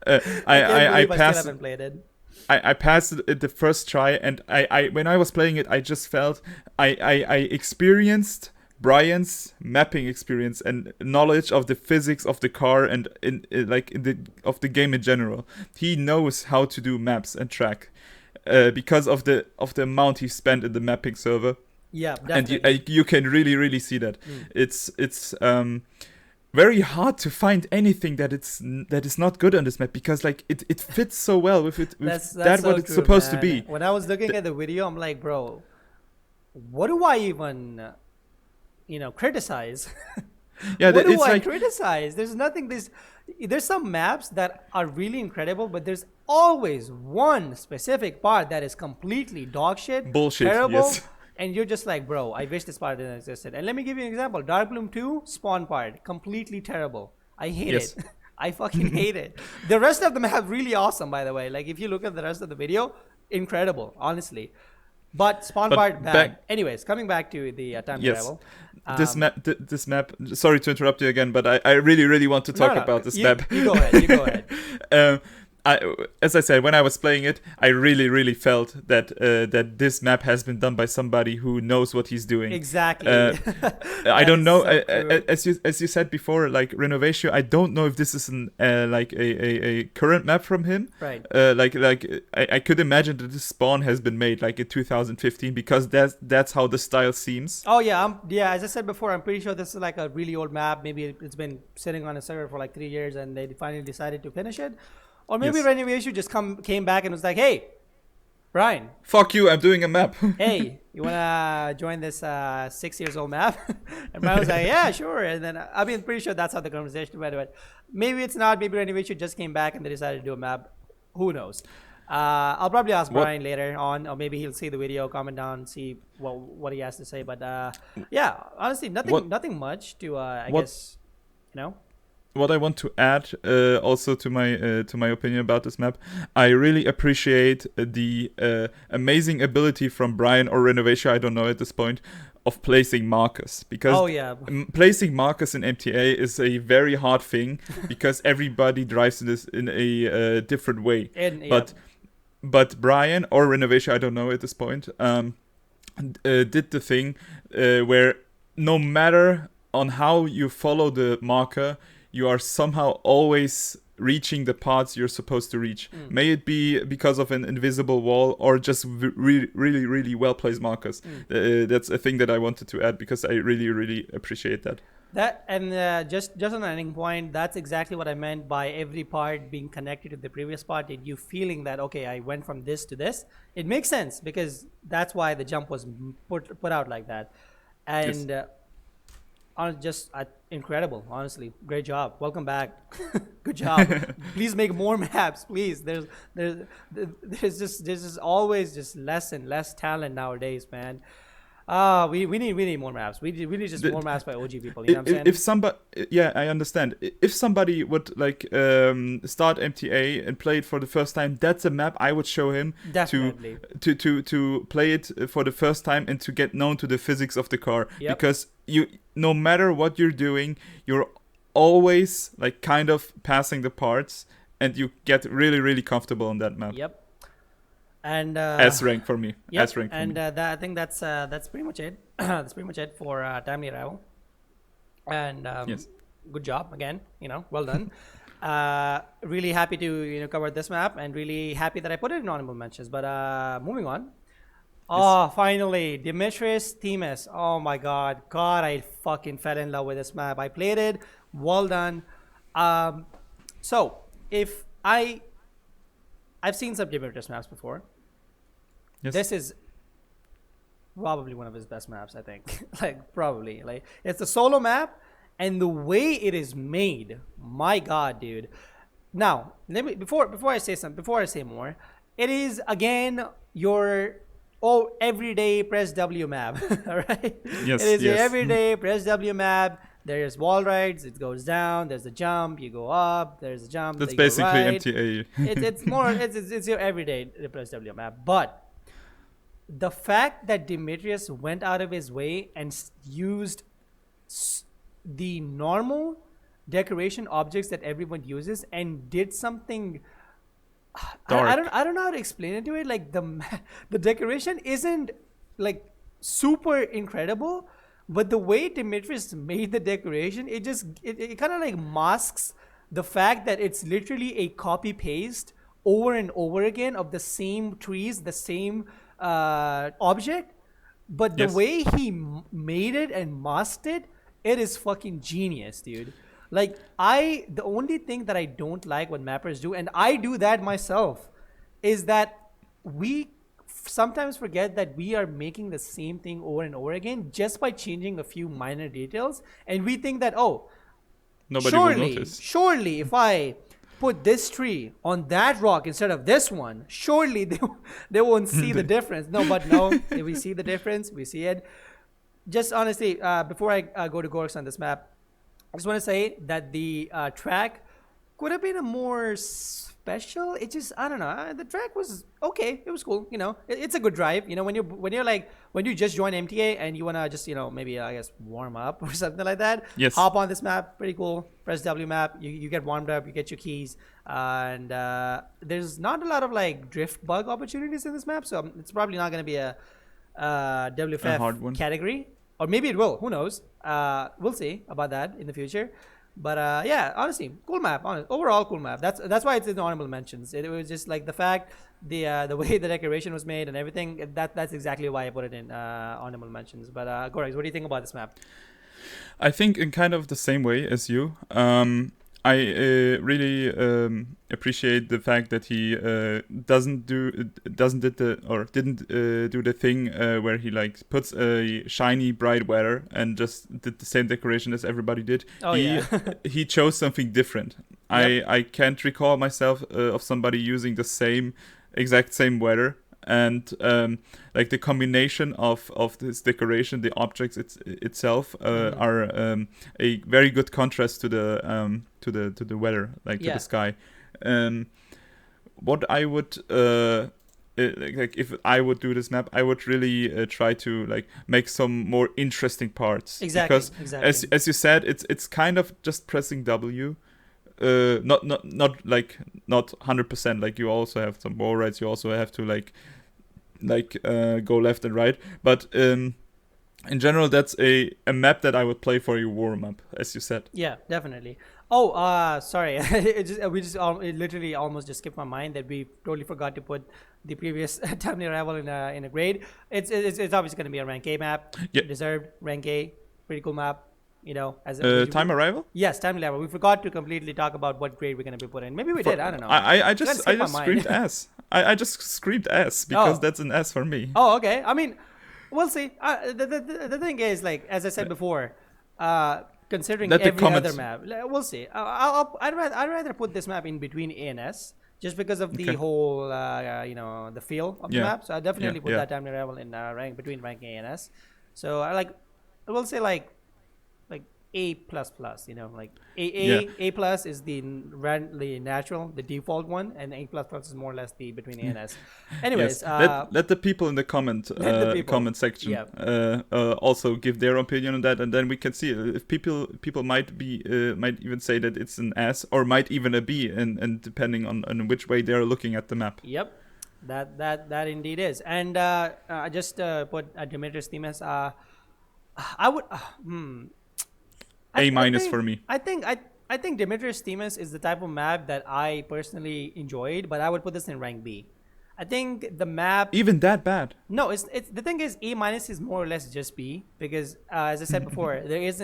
I still haven't played it. I passed it the first try, and I when I was playing it, I just felt I experienced Brian's mapping experience and knowledge of the physics of the car and of the game in general. He knows how to do maps and track because of the amount he spent in the mapping server. Yeah, definitely. And you can really see that. It's very hard to find anything that is not good on this map, because like it fits so well with that's what so it's true, supposed man. to be. When I was looking at the video, I'm like, bro, what do I even criticize? Yeah, what do it's I like criticize? There's nothing. There's some maps that are really incredible, but there's always one specific part that is completely dog shit, bullshit, terrible. yes. And you're just like, bro, I wish this part didn't exist. And let me give you an example. Dark Bloom 2 spawn part, completely terrible. I hate it. I fucking hate it. The rest of them have really awesome, by the way. Like if you look at the rest of the video, incredible, honestly. But spawn part bad. Anyways, coming back to the time travel. This map. Sorry to interrupt you again, but I really want to talk about this map. You go ahead. As I said, when I was playing it, I really felt that this map has been done by somebody who knows what he's doing. Exactly. I don't know. As you said before, like Renovatio, I don't know if this is a current map from him. Right. I could imagine that this spawn has been made like in 2015, because that's how the style seems. Oh yeah, as I said before, I'm pretty sure this is like a really old map. Maybe it's been sitting on a server for like 3 years, and they finally decided to finish it. Or maybe Renovation just came back and was like, hey, Brian, Fuck you, I'm doing a map. hey, you wanna join this 6 years old map? And Brian was like, yeah, sure. And then I mean, pretty sure that's how the conversation went. But maybe it's not. Maybe Renovation just came back and they decided to do a map. Who knows? I'll probably ask What? Brian later on, or maybe he'll see the video, comment down, see what he has to say. But yeah, honestly, nothing much to I What? guess, you know. What I want to add also to my opinion about this map, I really appreciate the amazing ability from Brian or Renovation, I don't know at this point, of placing markers, because Oh yeah, placing markers in MTA is a very hard thing because everybody drives this in a different way. and yeah, But Brian or Renovation, I don't know at this point, did the thing where no matter on how you follow the marker, you are somehow always reaching the parts you're supposed to reach. May it be because of an invisible wall or just really well placed markers. That's a thing that I wanted to add because I really appreciate that. that and just on an ending point, that's exactly what I meant by every part being connected to the previous part. And you feeling that okay, I went from this to this. It makes sense because that's why the jump was put out like that. And just incredible, honestly. Great job. Welcome back. Good job. Please make more maps, please. There's just always just less and less talent nowadays, man. We need more maps. We need just more maps by OG people. You know what I'm saying? If somebody, yeah, I understand. If somebody would like start MTA and play it for the first time, that's a map I would show him Definitely. to play it for the first time and to get known to the physics of the car. Yep. Because no matter what you're doing, you're always like kind of passing the parts, and you get really comfortable on that map. Yep. And S rank for me. yep. S rank for And me. I think that's pretty much it. That's pretty much it for timely arrival. And Yes. good job again. Well done. Really happy to cover this map, and really happy that I put it in honorable mentions. But moving on. Oh, finally, Demetrius Themis. Oh my God, I fucking fell in love with this map. I played it. Well done. So if I've seen some Demetrius maps before. Yes. This is probably one of his best maps, I think. Probably. It's a solo map, and the way it is made, my God, dude. Now, before I say more, it is again your everyday press W map. All right? Yes, It is your yes. everyday press W map. There's wall rides, it goes down, there's a jump, you go up, there's a jump. That's you go basically right. MTA. It's your everyday press W map. But the fact that Demetrius went out of his way and used the normal decoration objects that everyone uses and did something Dark. I don't know how to explain it to it. Like the decoration isn't like super incredible, but the way Demetrius made the decoration, it kind of like masks the fact that it's literally a copy paste over and over again of the same trees, the same object. But the Yes. way he made it and masked it, it is fucking genius, dude. Like the only thing that I don't like what mappers do, and I do that myself, is that we sometimes forget that we are making the same thing over and over again just by changing a few minor details, and we think that Nobody will notice. surely if I put this tree on that rock instead of this one, surely they won't see the difference. No, if we see the difference, we see it. Just honestly, before I go to GoreX on this map, I just want to say that the track could have been a more special. It just, I don't know. The track was okay. It was cool. It's a good drive. When you just join MTA and you wanna just maybe I guess warm up or something like that. Yes. Hop on this map. Pretty cool. Press W map. You get warmed up. You get your keys. And there's not a lot of like drift bug opportunities in this map, so it's probably not gonna be a WFF hard one. category. Or maybe it will. Who knows? We'll see about that in the future. But yeah, honestly, cool map. Overall, cool map. That's why it's in the honorable mentions. It was just like the fact, the way the decoration was made and everything. That's exactly why I put it in honorable mentions. But GoreX, what do you think about this map? I think in kind of the same way as you. I really appreciate the fact that he didn't do the thing where he like puts a shiny bright weather and just did the same decoration as everybody did. Oh, yeah. He chose something different. Yep. I can't recall myself of somebody using the exact same weather. And like the combination of this decoration, the objects itself are a very good contrast to the weather, like to the sky. What I would like if I would do this map, I would really try to like make some more interesting parts. Exactly. Because as you said, it's kind of just pressing W. Not 100%. Like you also have some wall rides. You also have to like go left and right. But in general, that's a map that I would play for a war map, as you said. Yeah, definitely. Oh, sorry. It literally almost just skipped my mind that we totally forgot to put the previous timely arrival in a grade. It's obviously going to be a rank A map. Yeah. Deserved rank A. Pretty cool map. You know, as time arrival. Yes, timely arrival. We forgot to completely talk about what grade we're going to be putting. Maybe we did. I don't know. I just screamed S. I just screamed S because that's an S for me. Oh, okay. I mean, we'll see. The thing is, like as I said before, considering every other map, we'll see. I'd rather put this map in between A and S, just because of the whole the feel of the map. So I definitely put that time arrival in between rank A and S. So I will say like A plus plus, like A plus is the natural, the default one, and A plus plus is more or less the between A and S. Anyways, let the people in the comment section also give their opinion on that, and then we can see if people might even say that it's an S or might even a B, and depending on which way they're looking at the map. Yep, that indeed is, and I just put Demetrius Themis. I would. A minus for me. I think Demetrius Themis is the type of map that I personally enjoyed, but I would put this in rank B. I think the map even that bad. No, it's the thing is A minus is more or less just B because as I said before, there's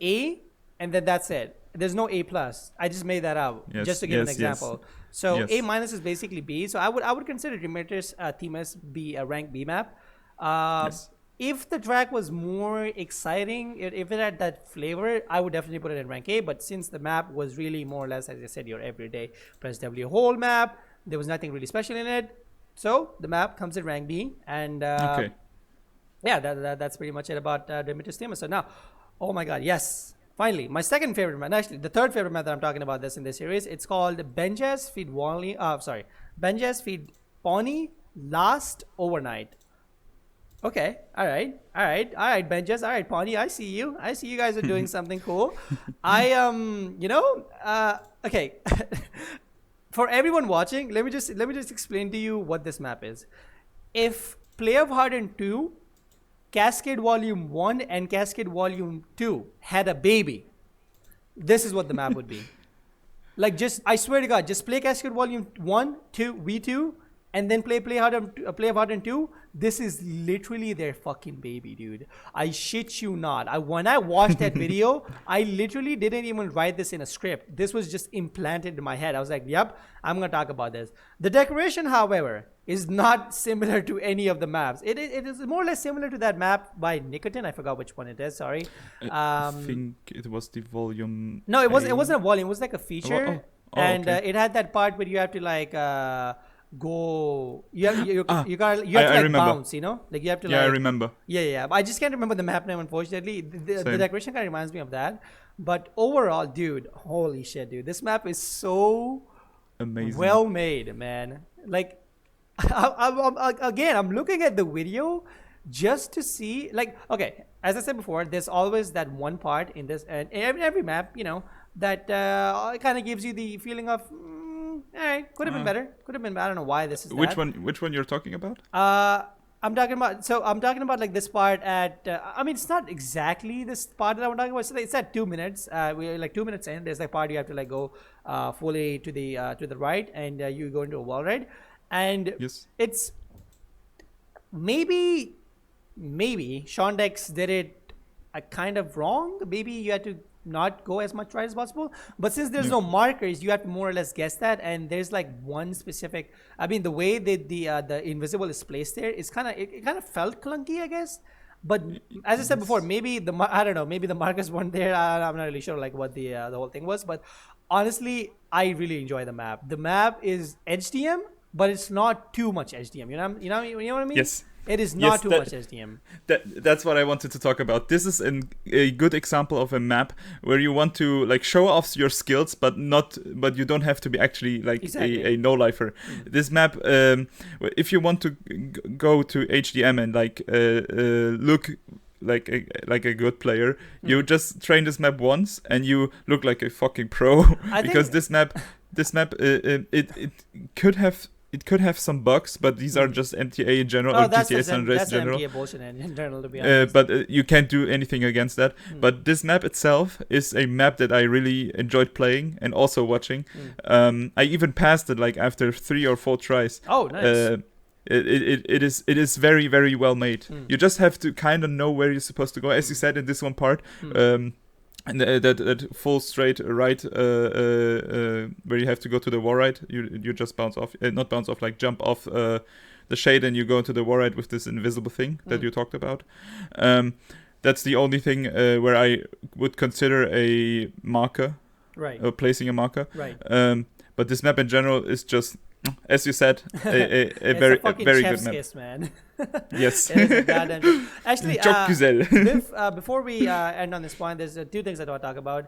A and then that's it. There's no A plus. I just made that up just to give an example. So A minus is basically B. So I would consider Demetrius Themis be a rank B map. If the track was more exciting, if it had that flavor, I would definitely put it in rank A. But since the map was really more or less, as I said, your everyday press W whole map, there was nothing really special in it. So the map comes in rank B. And that's pretty much it about Demetrius Themis. So now, oh my God, yes. Finally, my second favorite map, actually the third favorite map that I'm talking about in this series, it's called Benjas Feed Pawnee Last Overnight. Okay, all right, Benjas, all right, Pawnee, I see you guys are doing something cool. Okay. For everyone watching, let me just explain to you what this map is. If Play of Hardened 2, Cascade Volume 1 and Cascade Volume 2 had a baby, this is what the map would be. Like, I swear to God, just play Cascade Volume 1, 2, V2, and then play of Hardened 2. This is literally their fucking baby, dude. I shit you not. When I watched that video, I literally didn't even write this in a script. This was just implanted in my head. I was like, yep, I'm going to talk about this. The decoration, however, is not similar to any of the maps. It is more or less similar to that map by Nicotin. I forgot which one it is. Sorry. I think it was the volume. No, it wasn't a volume. It was like a feature. And it had that part where you have to like... you have to bounce, like you have to I remember. I just can't remember the map name, unfortunately. The decoration kind of reminds me of that, but overall, dude, holy shit, dude, this map is so amazing, well made, man. Like I'm looking at the video just to see, like, okay, as I said before, there's always that one part in this and every map, that kind of gives you the feeling of all right, could have been better. I don't know why this is which one you're talking about? I'm talking about like this part at it's not exactly this part that I'm talking about. So it's at 2 minutes. We're like 2 minutes in. There's like part you have to like go fully to the right, and you go into a wall ride, and it's maybe ShondeX did it kind of wrong. Maybe you had to not go as much right as possible. But since there's no markers, you have to more or less guess that. And there's like one specific. I mean, the way that the invisible is placed there is kind of it kind of felt clunky, I guess. But as I said before, maybe I don't know, maybe the markers weren't there. I'm not really sure like what the whole thing was. But honestly, I really enjoy the map. The map is HDM, but it's not too much HDM. You know what I mean? Yes. It is not too much HDM. That's what I wanted to talk about. This is a good example of a map where you want to like show off your skills, but you don't have to be actually like a no-lifer. This map, if you want to go to HDM and like look like a good player, you just train this map once and you look like a fucking pro. Because this map, it could have some bugs, but these are just MTA in general, or GTA San Andreas in general. That's MTA bullshit in general, to be honest. But you can't do anything against that. But this map itself is a map that I really enjoyed playing and also watching. I even passed it like after 3 or 4 tries. Oh, nice. It is very, very well made. You just have to kind of know where you're supposed to go, as you said in this one part. And that full straight right, where you have to go to the war ride, you just bounce off, not bounce off, like jump off the shade, and you go into the war ride with this invisible thing that you talked about. That's the only thing where I would consider a marker, right? Or placing a marker, right? But this map in general is just, as you said, a very good map. Kiss, man. Yes. Actually, before we end on this point, there's 2 things I want to talk about.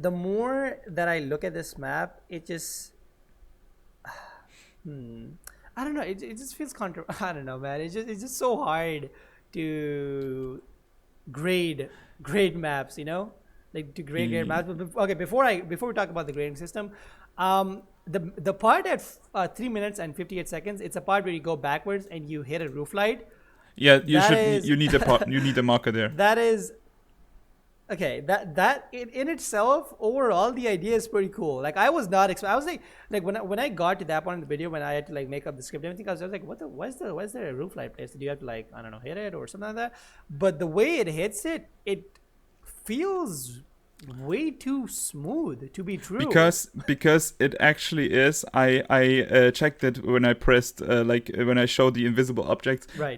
The more that I look at this map, it just, I don't know. It just feels I don't know, man. It's just so hard to grade maps. You know, like to grade maps. But okay, before we talk about the grading system, the part at 3 minutes and 58 seconds, it's a part where you go backwards and you hit a roof light. Yeah, you need a marker there. That is okay. That in itself, overall, the idea is pretty cool. Like I was not I was like when I got to that point in the video, when I had to like make up the script and everything, I was like, why is there a roof light place? Do you have to like, I don't know, hit it or something like that? But the way it hits it feels way too smooth to be true, because it actually is. I checked it when I pressed when I showed the invisible object, right.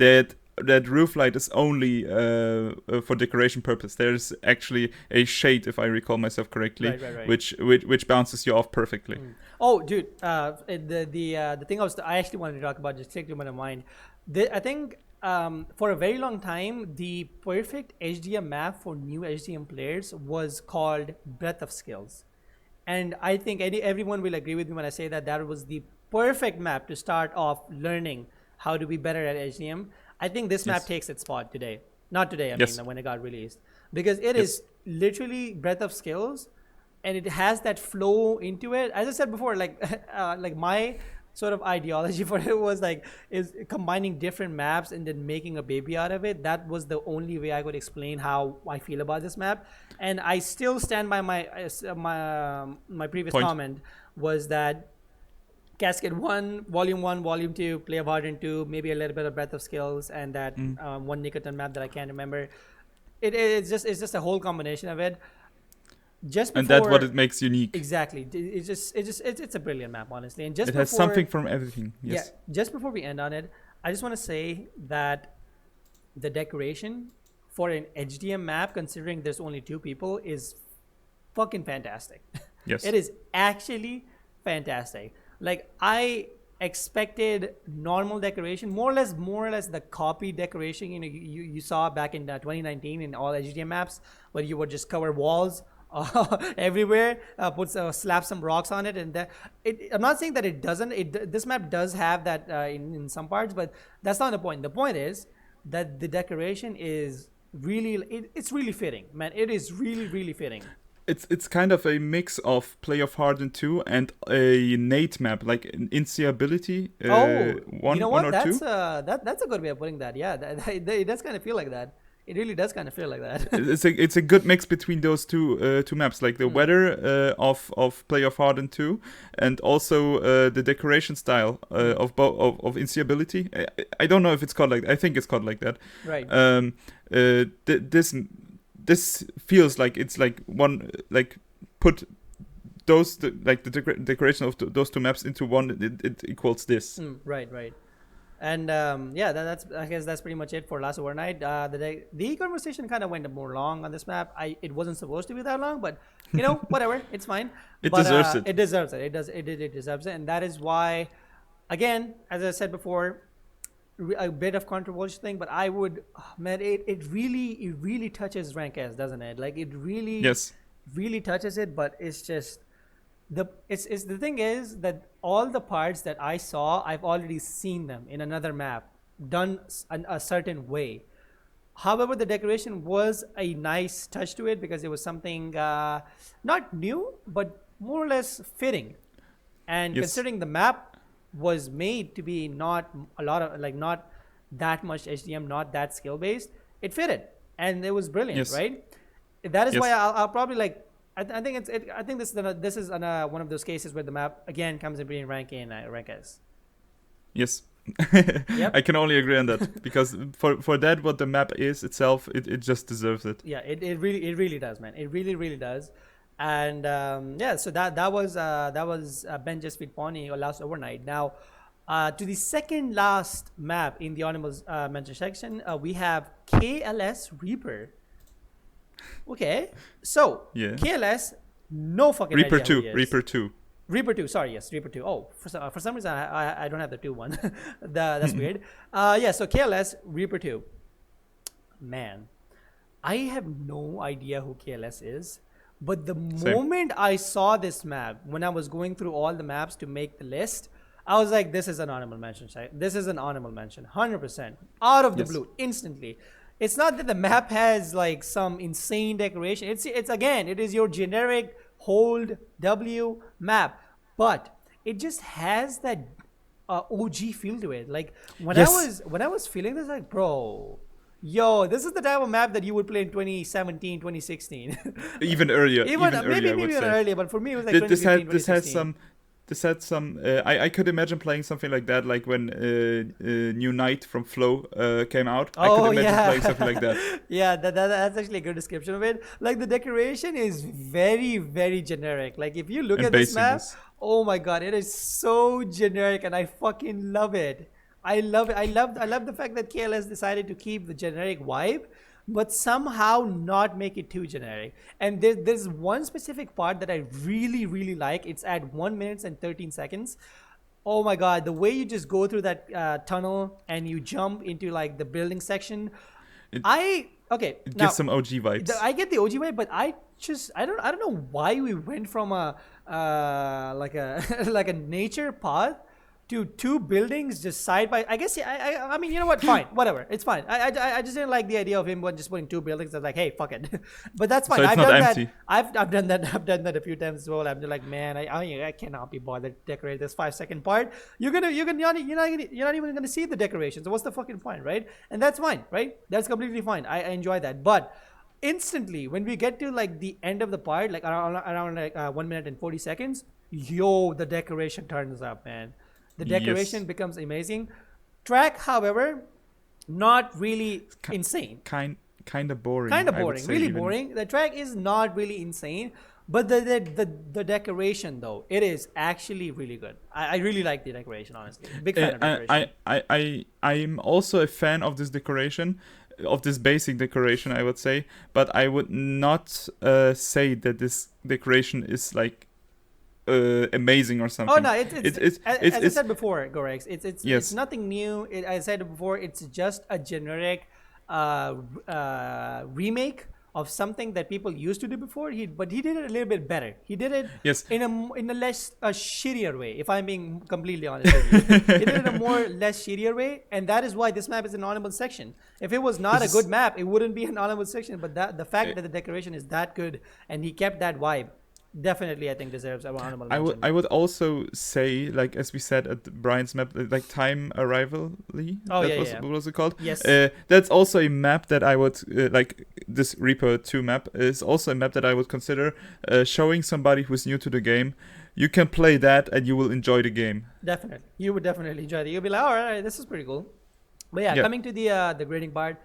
that roof light is only for decoration purpose. There's actually a shade, if I recall myself correctly, right. which bounces you off perfectly. Oh, dude, the thing I actually wanted to talk about, just clicked in my mind. I think for a very long time, the perfect HDM map for new HDM players was called Breadth of Skills. And I think everyone will agree with me when I say that was the perfect map to start off learning how to be better at HDM. I think this map takes its spot today. Not today, I mean, when it got released. Because it is literally Breadth of Skills, and it has that flow into it. As I said before, like my sort of ideology for it was is combining different maps and then making a baby out of it. That was the only way I could explain how I feel about this map, and I still stand by my previous comment was that Cascade 1, Volume 1, Volume 2, Play of Heart and 2, maybe a little bit of Breadth of Skills, and that one Nicoton map that I can't remember. It's just a whole combination of it. And that's what it makes unique. Exactly. It's a brilliant map, honestly. And it has something from everything. Yes. Yeah. Just before we end on it, I just want to say that the decoration for an HDM map, considering there's only 2 people, is fucking fantastic. Yes. It is actually fantastic. Like I expected normal decoration, more or less the copy decoration you saw back in 2019 in all HDM maps, where you would just cover walls everywhere, slap some rocks on it, and I'm not saying that it doesn't. This map does have that in some parts, but that's not the point. The point is that the decoration is really it's really fitting, man. It is really, really fitting. It's kind of a mix of Play of Hardened 2 and a Nate map, like an instability. One, you know what? One or that's two. That's a good way of putting that. Yeah, it does kind of feel like that. It really does kind of feel like that. It's a good mix between those two maps, like the weather of Play of Hardened 2, and also the decoration style of instability. I don't know if it's called like that. I think it's called like that. Right. This this feels like it's like one, like put those the decoration of those two maps into one, it equals this. Right. And yeah, that's I guess that's pretty much it for Last Overnight. The conversation kind of went more long on this map. It wasn't supposed to be that long, but you know, whatever, it's fine. It but, deserves it. It deserves it. It deserves it, and that is why, again, as I said before, a bit of controversial thing, but I would, man, it really touches rank S, doesn't it? Like it really touches it, but it's just. The thing is that all the parts that I saw, I've already seen them in another map done a certain way. However, the decoration was a nice touch to it because it was something not new but more or less fitting. And considering the map was made to be not a lot of like not that much HDM, not that skill based, it fitted and it was brilliant, right? That is why I'll probably like. I think this is one of those cases where the map again comes in between rank A and rank S. Yes. I can only agree on that because for that what the map is itself, it just deserves it. Yeah, it really does, man. It really does. And yeah, so that was Ben Just Feed Pony or Last Overnight. Now to the second last map in the honorable mention section, we have KLS Reaper. Okay, so KLS, no fucking Reaper idea 2, who he is. Reaper 2. Sorry, yes, Reaper 2. Oh, for some reason I don't have the 2 one. That's weird. Yeah, so KLS Reaper 2. Man, I have no idea who KLS is, but the moment I saw this map, when I was going through all the maps to make the list, I was like, this is an honorable mention. This is an honorable mention, 100%, out of the blue, instantly. It's not that the map has like some insane decoration. It's again, it is your generic hold W map, but it just has that OG feel to it. Like when I was feeling this, like, bro, yo, this is the type of map that you would play in 2017, 2016. Even earlier. Maybe even earlier, but for me it was like 2015, 2016. This had some. I could imagine playing something like that, like when New Night from Flow came out. I could imagine playing something like that. Yeah, that's actually a good description of it. Like the decoration is very, very generic. Like if you look at this map, oh my god, it is so generic, and I fucking love it. I love it. I love the fact that KLS decided to keep the generic vibe, but somehow not make it too generic. And there's one specific part that I really like. It's at 1 minute and 13 seconds. Oh my god, the way you just go through that tunnel and you jump into like the building section. It gives some OG vibes. I get the OG vibe, but I don't know why we went from a like a nature path to 2 buildings just side by. I guess I mean, you know what? Fine, whatever. It's fine. I just didn't like the idea of him just putting 2 buildings. I was like, hey, fuck it. But that's fine. So it's I've not done empty. that. I've done that. I've done that a few times as well. I'm just like, man, I cannot be bothered to decorate this 5-second part. You're not even gonna see the decorations. So what's the fucking point, right? And that's fine, right? That's completely fine. I enjoy that. But instantly, when we get to like the end of the part, like around like 1 minute and 40 seconds, yo, the decoration turns up, man. The decoration becomes amazing. Track, however, not really insane. Kind of boring. Really boring. The track is not really insane, but the decoration though, it is actually really good. I really like the decoration, honestly. Big fan of decoration. I'm also a fan of this decoration, of this basic decoration, I would say, but I would not say that this decoration is like amazing or something. Oh no, as I said before, GoreX, it's nothing new. As I said before, it's just a generic remake of something that people used to do before. But he did it a little bit better. He did it in a less shittier way. If I'm being completely honest with you, he did it in a more less shittier way, and that is why this map is an honorable section. If it was not a good map, it wouldn't be an honorable section. But the fact that the decoration is that good and he kept that vibe, definitely I think deserves an honorable mention. I would also say, like as we said at Brian's map, like Time Arrivally. What was it called? Yes. That's also a map that I would like. This Reaper 2 map is also a map that I would consider showing somebody who's new to the game. You can play that and you will enjoy the game. Definitely, you would definitely enjoy it. You'll be like, all right, this is pretty cool. But yeah, coming to the grading part,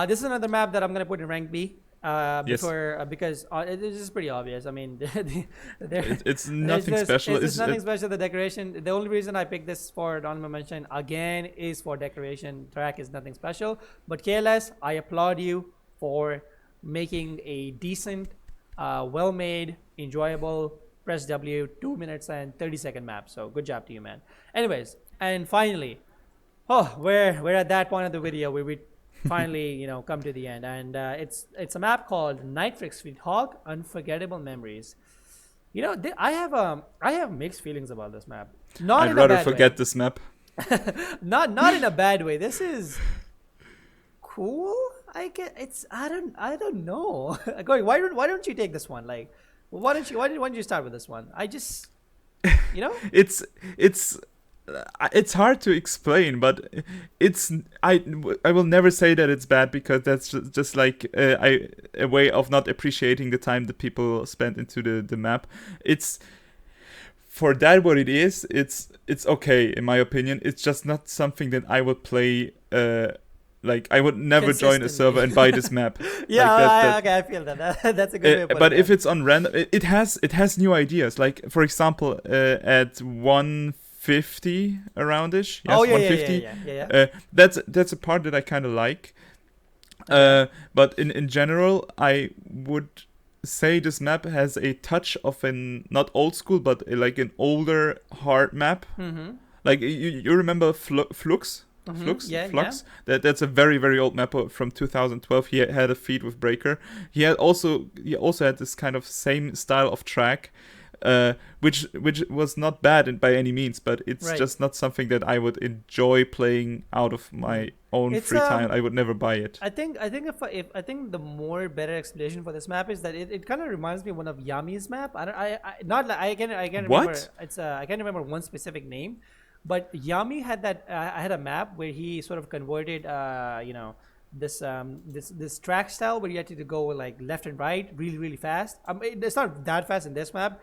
this is another map that I'm gonna put in rank B. Yes. Before because it is pretty obvious. I mean, It's nothing special. It's nothing special. The decoration. The only reason I picked this for honorable mention again is for decoration. Track is nothing special. But KLS, I applaud you for making a decent, well-made, enjoyable press W 2 minutes and 30-second map. So good job to you, man. Anyways, and finally, we're at that point of the video where we finally come to the end, and it's a map called Nitrix with Hog Unforgettable Memories. I have mixed feelings about this map. Not I'd in a rather bad forget way. this map. Not in a bad way. This is cool. I don't know. Going, why don't you take this one? Like, why don't you start with this one? I just it's it's hard to explain, but I will never say that it's bad, because that's just like a way of not appreciating the time that people spent into the map. It's for that what it is. It's okay in my opinion. It's just not something that I would play. Like, I would never join a server and buy this map. Yeah, like okay, I feel that. That's a good way of putting but it. if it's on random, it has new ideas. Like, for example, at 150 aroundish. Yes, 150. Yeah. That's a part that I kind of like. But in general, I would say this map has a touch of an not old school, but like an older hard map. Mm-hmm. Like, you remember Flux? Flux? Yeah, Flux? That's a very, very old map from 2012. He had a feat with Breaker. He also had this kind of same style of track, which was not bad by any means, but it's just not something that I would enjoy playing out of my own free time. I would never buy it. I think if the more better explanation for this map is that it kind of reminds me of one of Yami's map. I can't remember. What? I can't remember one specific name. But Yami had I had a map where he sort of converted, this track style where you had to go like left and right really, really fast. It's not that fast in this map.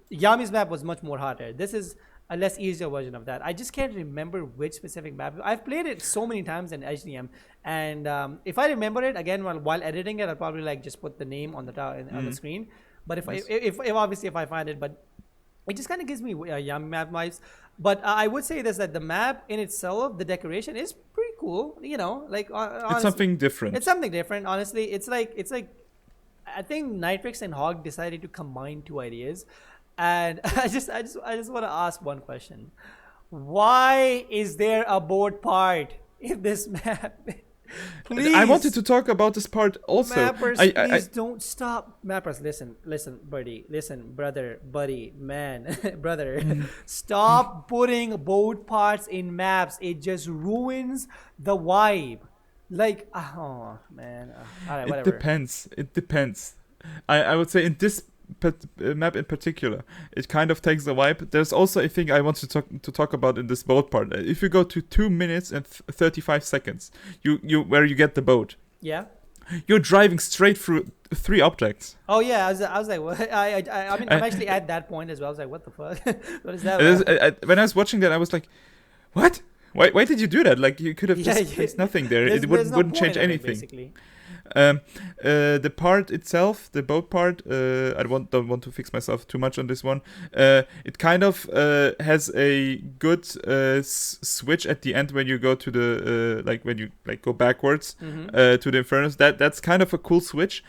Yami's map was much more harder. This is a less easier version of that. I just can't remember which specific map. I've played it so many times in HDM, and if I remember it again while editing it, I'll probably like just put the name on the screen. But if obviously if I find it, but it just kind of gives me Yami map vibes. But I would say this, that the map in itself, the decoration is pretty cool. Like honestly, it's something different. It's something different. Honestly, it's like I think Nitrix and Hog decided to combine two ideas, and I just want to ask one question: why is there a board part in this map? Please. I wanted to talk about this part also. Mappers, please don't stop. Mappers, listen, buddy, listen, buddy, man, brother. Stop putting boat parts in maps. It just ruins the vibe. Like, oh man. All right, whatever. It depends. I would say in this map in particular, it kind of takes the vibe. There's also a thing I want to talk about in this boat part. If you go to 2 minutes and 35 seconds, where you get the boat, you're driving straight through 3 objects. Oh yeah, I was like, what? I mean, I'm actually at that point as well. I was like, what the fuck? What is that? When I was watching that, I was like, what? Why did you do that? Like, you could have just placed nothing there. It wouldn't change anything. Basically. The part itself, the boat part, I don't want to fix myself too much on this one. It kind of has a good switch at the end when you go to the when you go backwards to the Infernos. That's kind of a cool switch.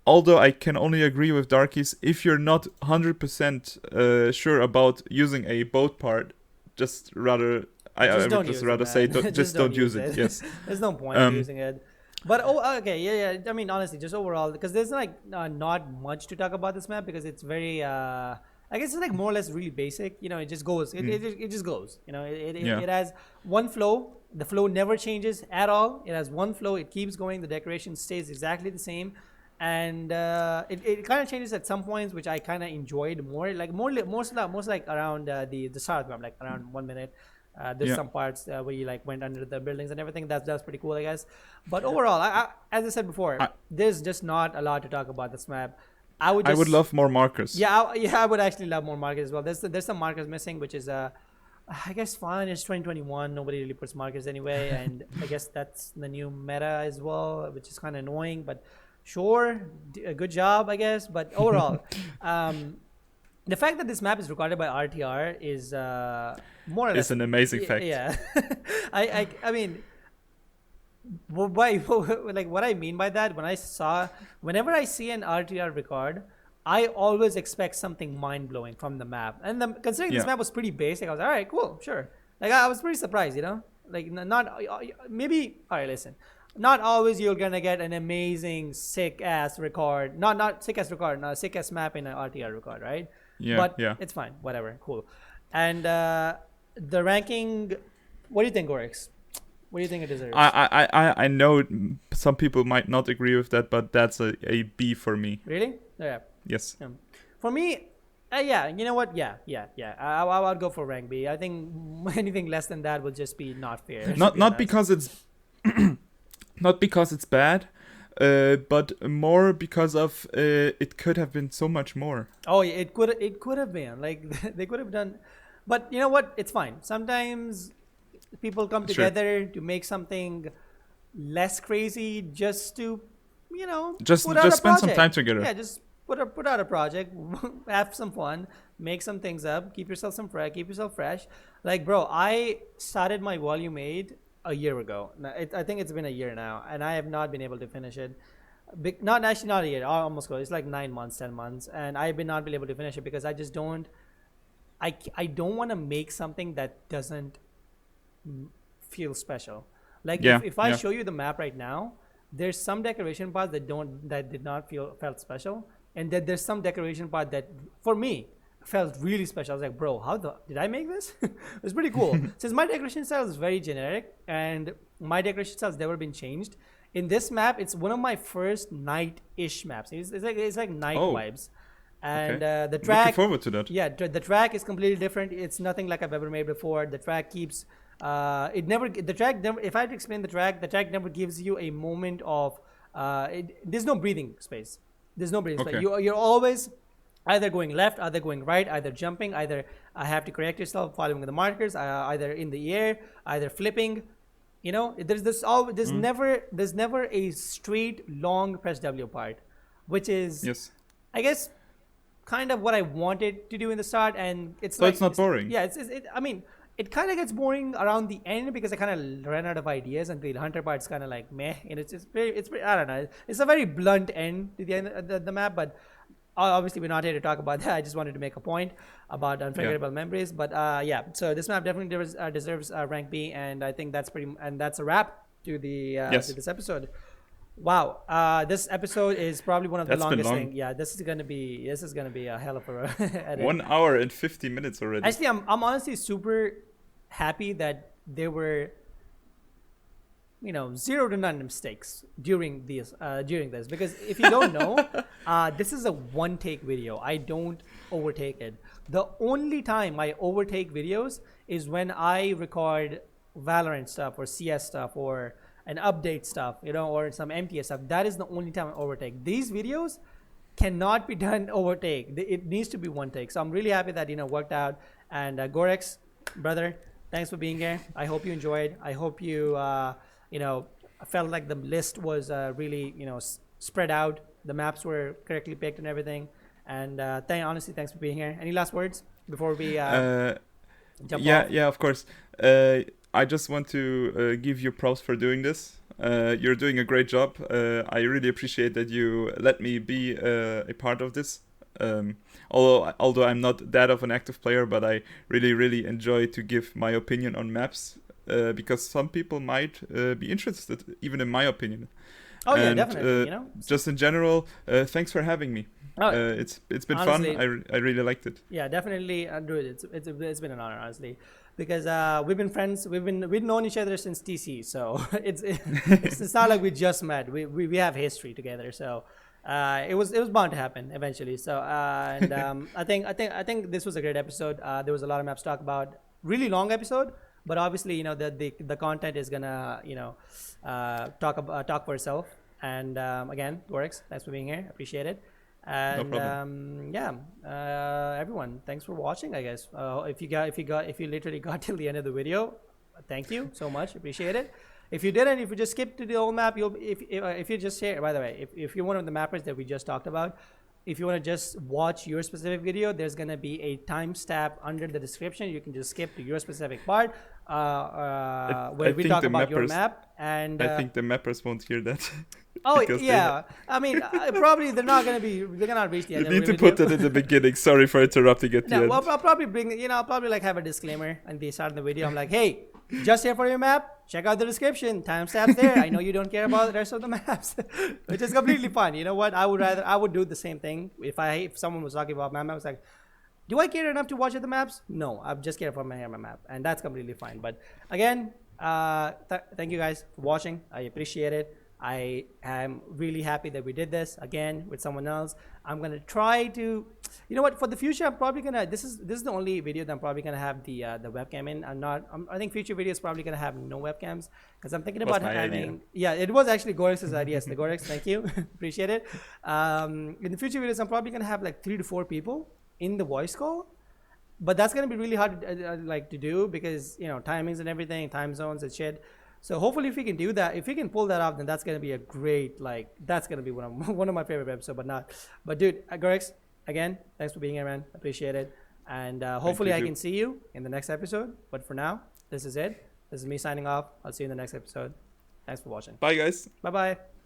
Although I can only agree with Darkies, if you're not 100% sure about using a boat part, just rather I would just rather say just don't use it. Yes, there's no point in using it. But okay, yeah. I mean, honestly, just overall, because there's like not much to talk about this map, because it's very, I guess it's like more or less really basic. It just goes. It just goes. It has one flow. The flow never changes at all. It has one flow. It keeps going. The decoration stays exactly the same, and it kind of changes at some points, which I kind of enjoyed more. Like most like around the start of the map, like around 1 minute. There's some parts where you like went under the buildings and everything. That's pretty cool, I guess. But overall, as I said before, there's just not a lot to talk about this map. I would love more markers. I would actually love more markers as well. There's some markers missing, which is I guess fine. It's 2021. Nobody really puts markers anyway, and I guess that's the new meta as well, which is kind of annoying. But sure, a good job, I guess. But overall, the fact that this map is recorded by RTR is more or less It's an amazing fact. Yeah, I mean, why? Like what I mean by that, whenever I see an RTR record, I always expect something mind blowing from the map. And considering this map was pretty basic, I was like, all right, cool, sure. Like I was pretty surprised, you know. Like not maybe. All right, listen. Not always you're gonna get an amazing sick ass record. Not sick ass record. Not sick ass map in an RTR record, right? Yeah, But yeah. it's fine. Whatever. Cool. And the ranking. What do you think, GoreX? What do you think it deserves? I know some people might not agree with that, but that's a B for me. Really? Yeah. Yes. For me, yeah. You know what? Yeah. I would go for rank B. I think anything less than that would just be not fair. Not because it's not because it's bad, but more because of it could have been so much more. Oh, yeah, it could have been like they could have done, but you know what? It's fine. Sometimes people come together to make something less crazy, just to, you know, just spend some time together. Yeah, just put out a project, have some fun, make some things up, keep yourself fresh. Like, bro, I started my volume 8 a year ago. I think it's been a year now, and I have not been able to finish it. Not a year, almost close. It's like 9 months, 10 months, and I've not been able to finish it because I just don't. I don't want to make something that doesn't feel special. Like if I show you the map right now, there's some decoration parts that did not felt special, and then there's some decoration part that for me felt really special. I was like, bro, did I make this? It was pretty cool. Since my decoration style is very generic and my decoration style has never been changed, in this map it's one of my first night-ish maps. It's like night vibes. And the track, looking forward to that. Yeah, the track is completely different. It's nothing like I've ever made before. The track keeps if I had to explain the track never gives you a moment of there's no breathing space. You're always either going left, either going right, either jumping, either I have to correct yourself following the markers, either in the air, either flipping. You know, there's never a straight long press W part, which is I guess kind of what I wanted to do in the start, and it's not boring. Yeah, I mean, it kind of gets boring around the end because I kind of ran out of ideas, and the hunter part's kind of like meh, and it's I don't know. It's a very blunt end to the end of the map, but obviously we're not here to talk about that. I just wanted to make a point about Unforgettable Memories, but yeah. So this map definitely deserves rank B, and I think that's a wrap to to this episode. Wow, this episode is probably one of the longest things. Yeah, this is gonna be a hell of a edit. 1 hour and 50 minutes already. Actually, I'm honestly super happy that there were 0 to none mistakes during this because if you don't know, this is a one take video. I don't overtake it. The only time I overtake videos is when I record Valorant stuff or CS stuff or an update stuff, or some MTA stuff. That is the only time I overtake. These videos cannot be done overtake. It needs to be one take. So I'm really happy that worked out. And GoreX, brother, thanks for being here. I hope you enjoyed. I hope you felt like the list was really spread out. The maps were correctly picked and everything. And honestly, thanks for being here. Any last words before we jump off? Yeah, of course. I just want to give you props for doing this. You're doing a great job. I really appreciate that you let me be a part of this. Although I'm not that of an active player, but I really enjoy to give my opinion on maps because some people might be interested even in my opinion. Oh, yeah, definitely. Just in general, thanks for having me. It's been honestly, fun. I really liked it. Yeah, definitely, dude. It's been an honor, honestly, because we've been friends. We've known each other since TC, so it's not like we just met. We have history together, so it was bound to happen eventually. So I think this was a great episode. There was a lot of maps to talk about. Really long episode. But obviously, the content is gonna, talk for itself. And again, GoreX, thanks for being here. Appreciate it. And no problem. Everyone, thanks for watching. I guess if you literally got till the end of the video, thank you so much. Appreciate it. If you didn't, if you just skip to the old map, you'll if you just share. By the way, if you're one of the mappers that we just talked about, if you want to just watch your specific video, there's gonna be a timestamp under the description. You can just skip to your specific part where we talk about your map. And I think the mappers won't hear that. Oh yeah, I mean, probably they're not gonna reach the end. You need to put that in the beginning. Sorry for interrupting at the end. Well, I'll probably bring, I'll probably like have a disclaimer at the start of the video. I'm like, hey, just here for your map. Check out the description. Timestamps there. I know you don't care about the rest of the maps, which is completely fine. You know what? I would do the same thing if someone was talking about my map. I was like, do I care enough to watch the maps? No, I'm just care for my map, and that's completely fine. But again, thank you guys for watching. I appreciate it. I am really happy that we did this again with someone else. I'm gonna try to, for the future, I'm probably gonna. This is the only video that I'm probably gonna have the webcam in. I think future videos probably gonna have no webcams because I'm thinking about having. Idea. Yeah, it was actually GoreX's idea. So the GoreX, thank you, appreciate it. In the future videos, I'm probably gonna have like 3 to 4 people in the voice call, but that's gonna be really hard to do because timings and everything, time zones and shit. So hopefully if we can do that, if we can pull that off, then that's gonna be a great, that's gonna be one of my favorite episodes. But dude, GoreX, again, thanks for being here, man. Appreciate it. And hopefully I can see you in the next episode. But for now, this is it. This is me signing off. I'll see you in the next episode. Thanks for watching. Bye guys. Bye bye.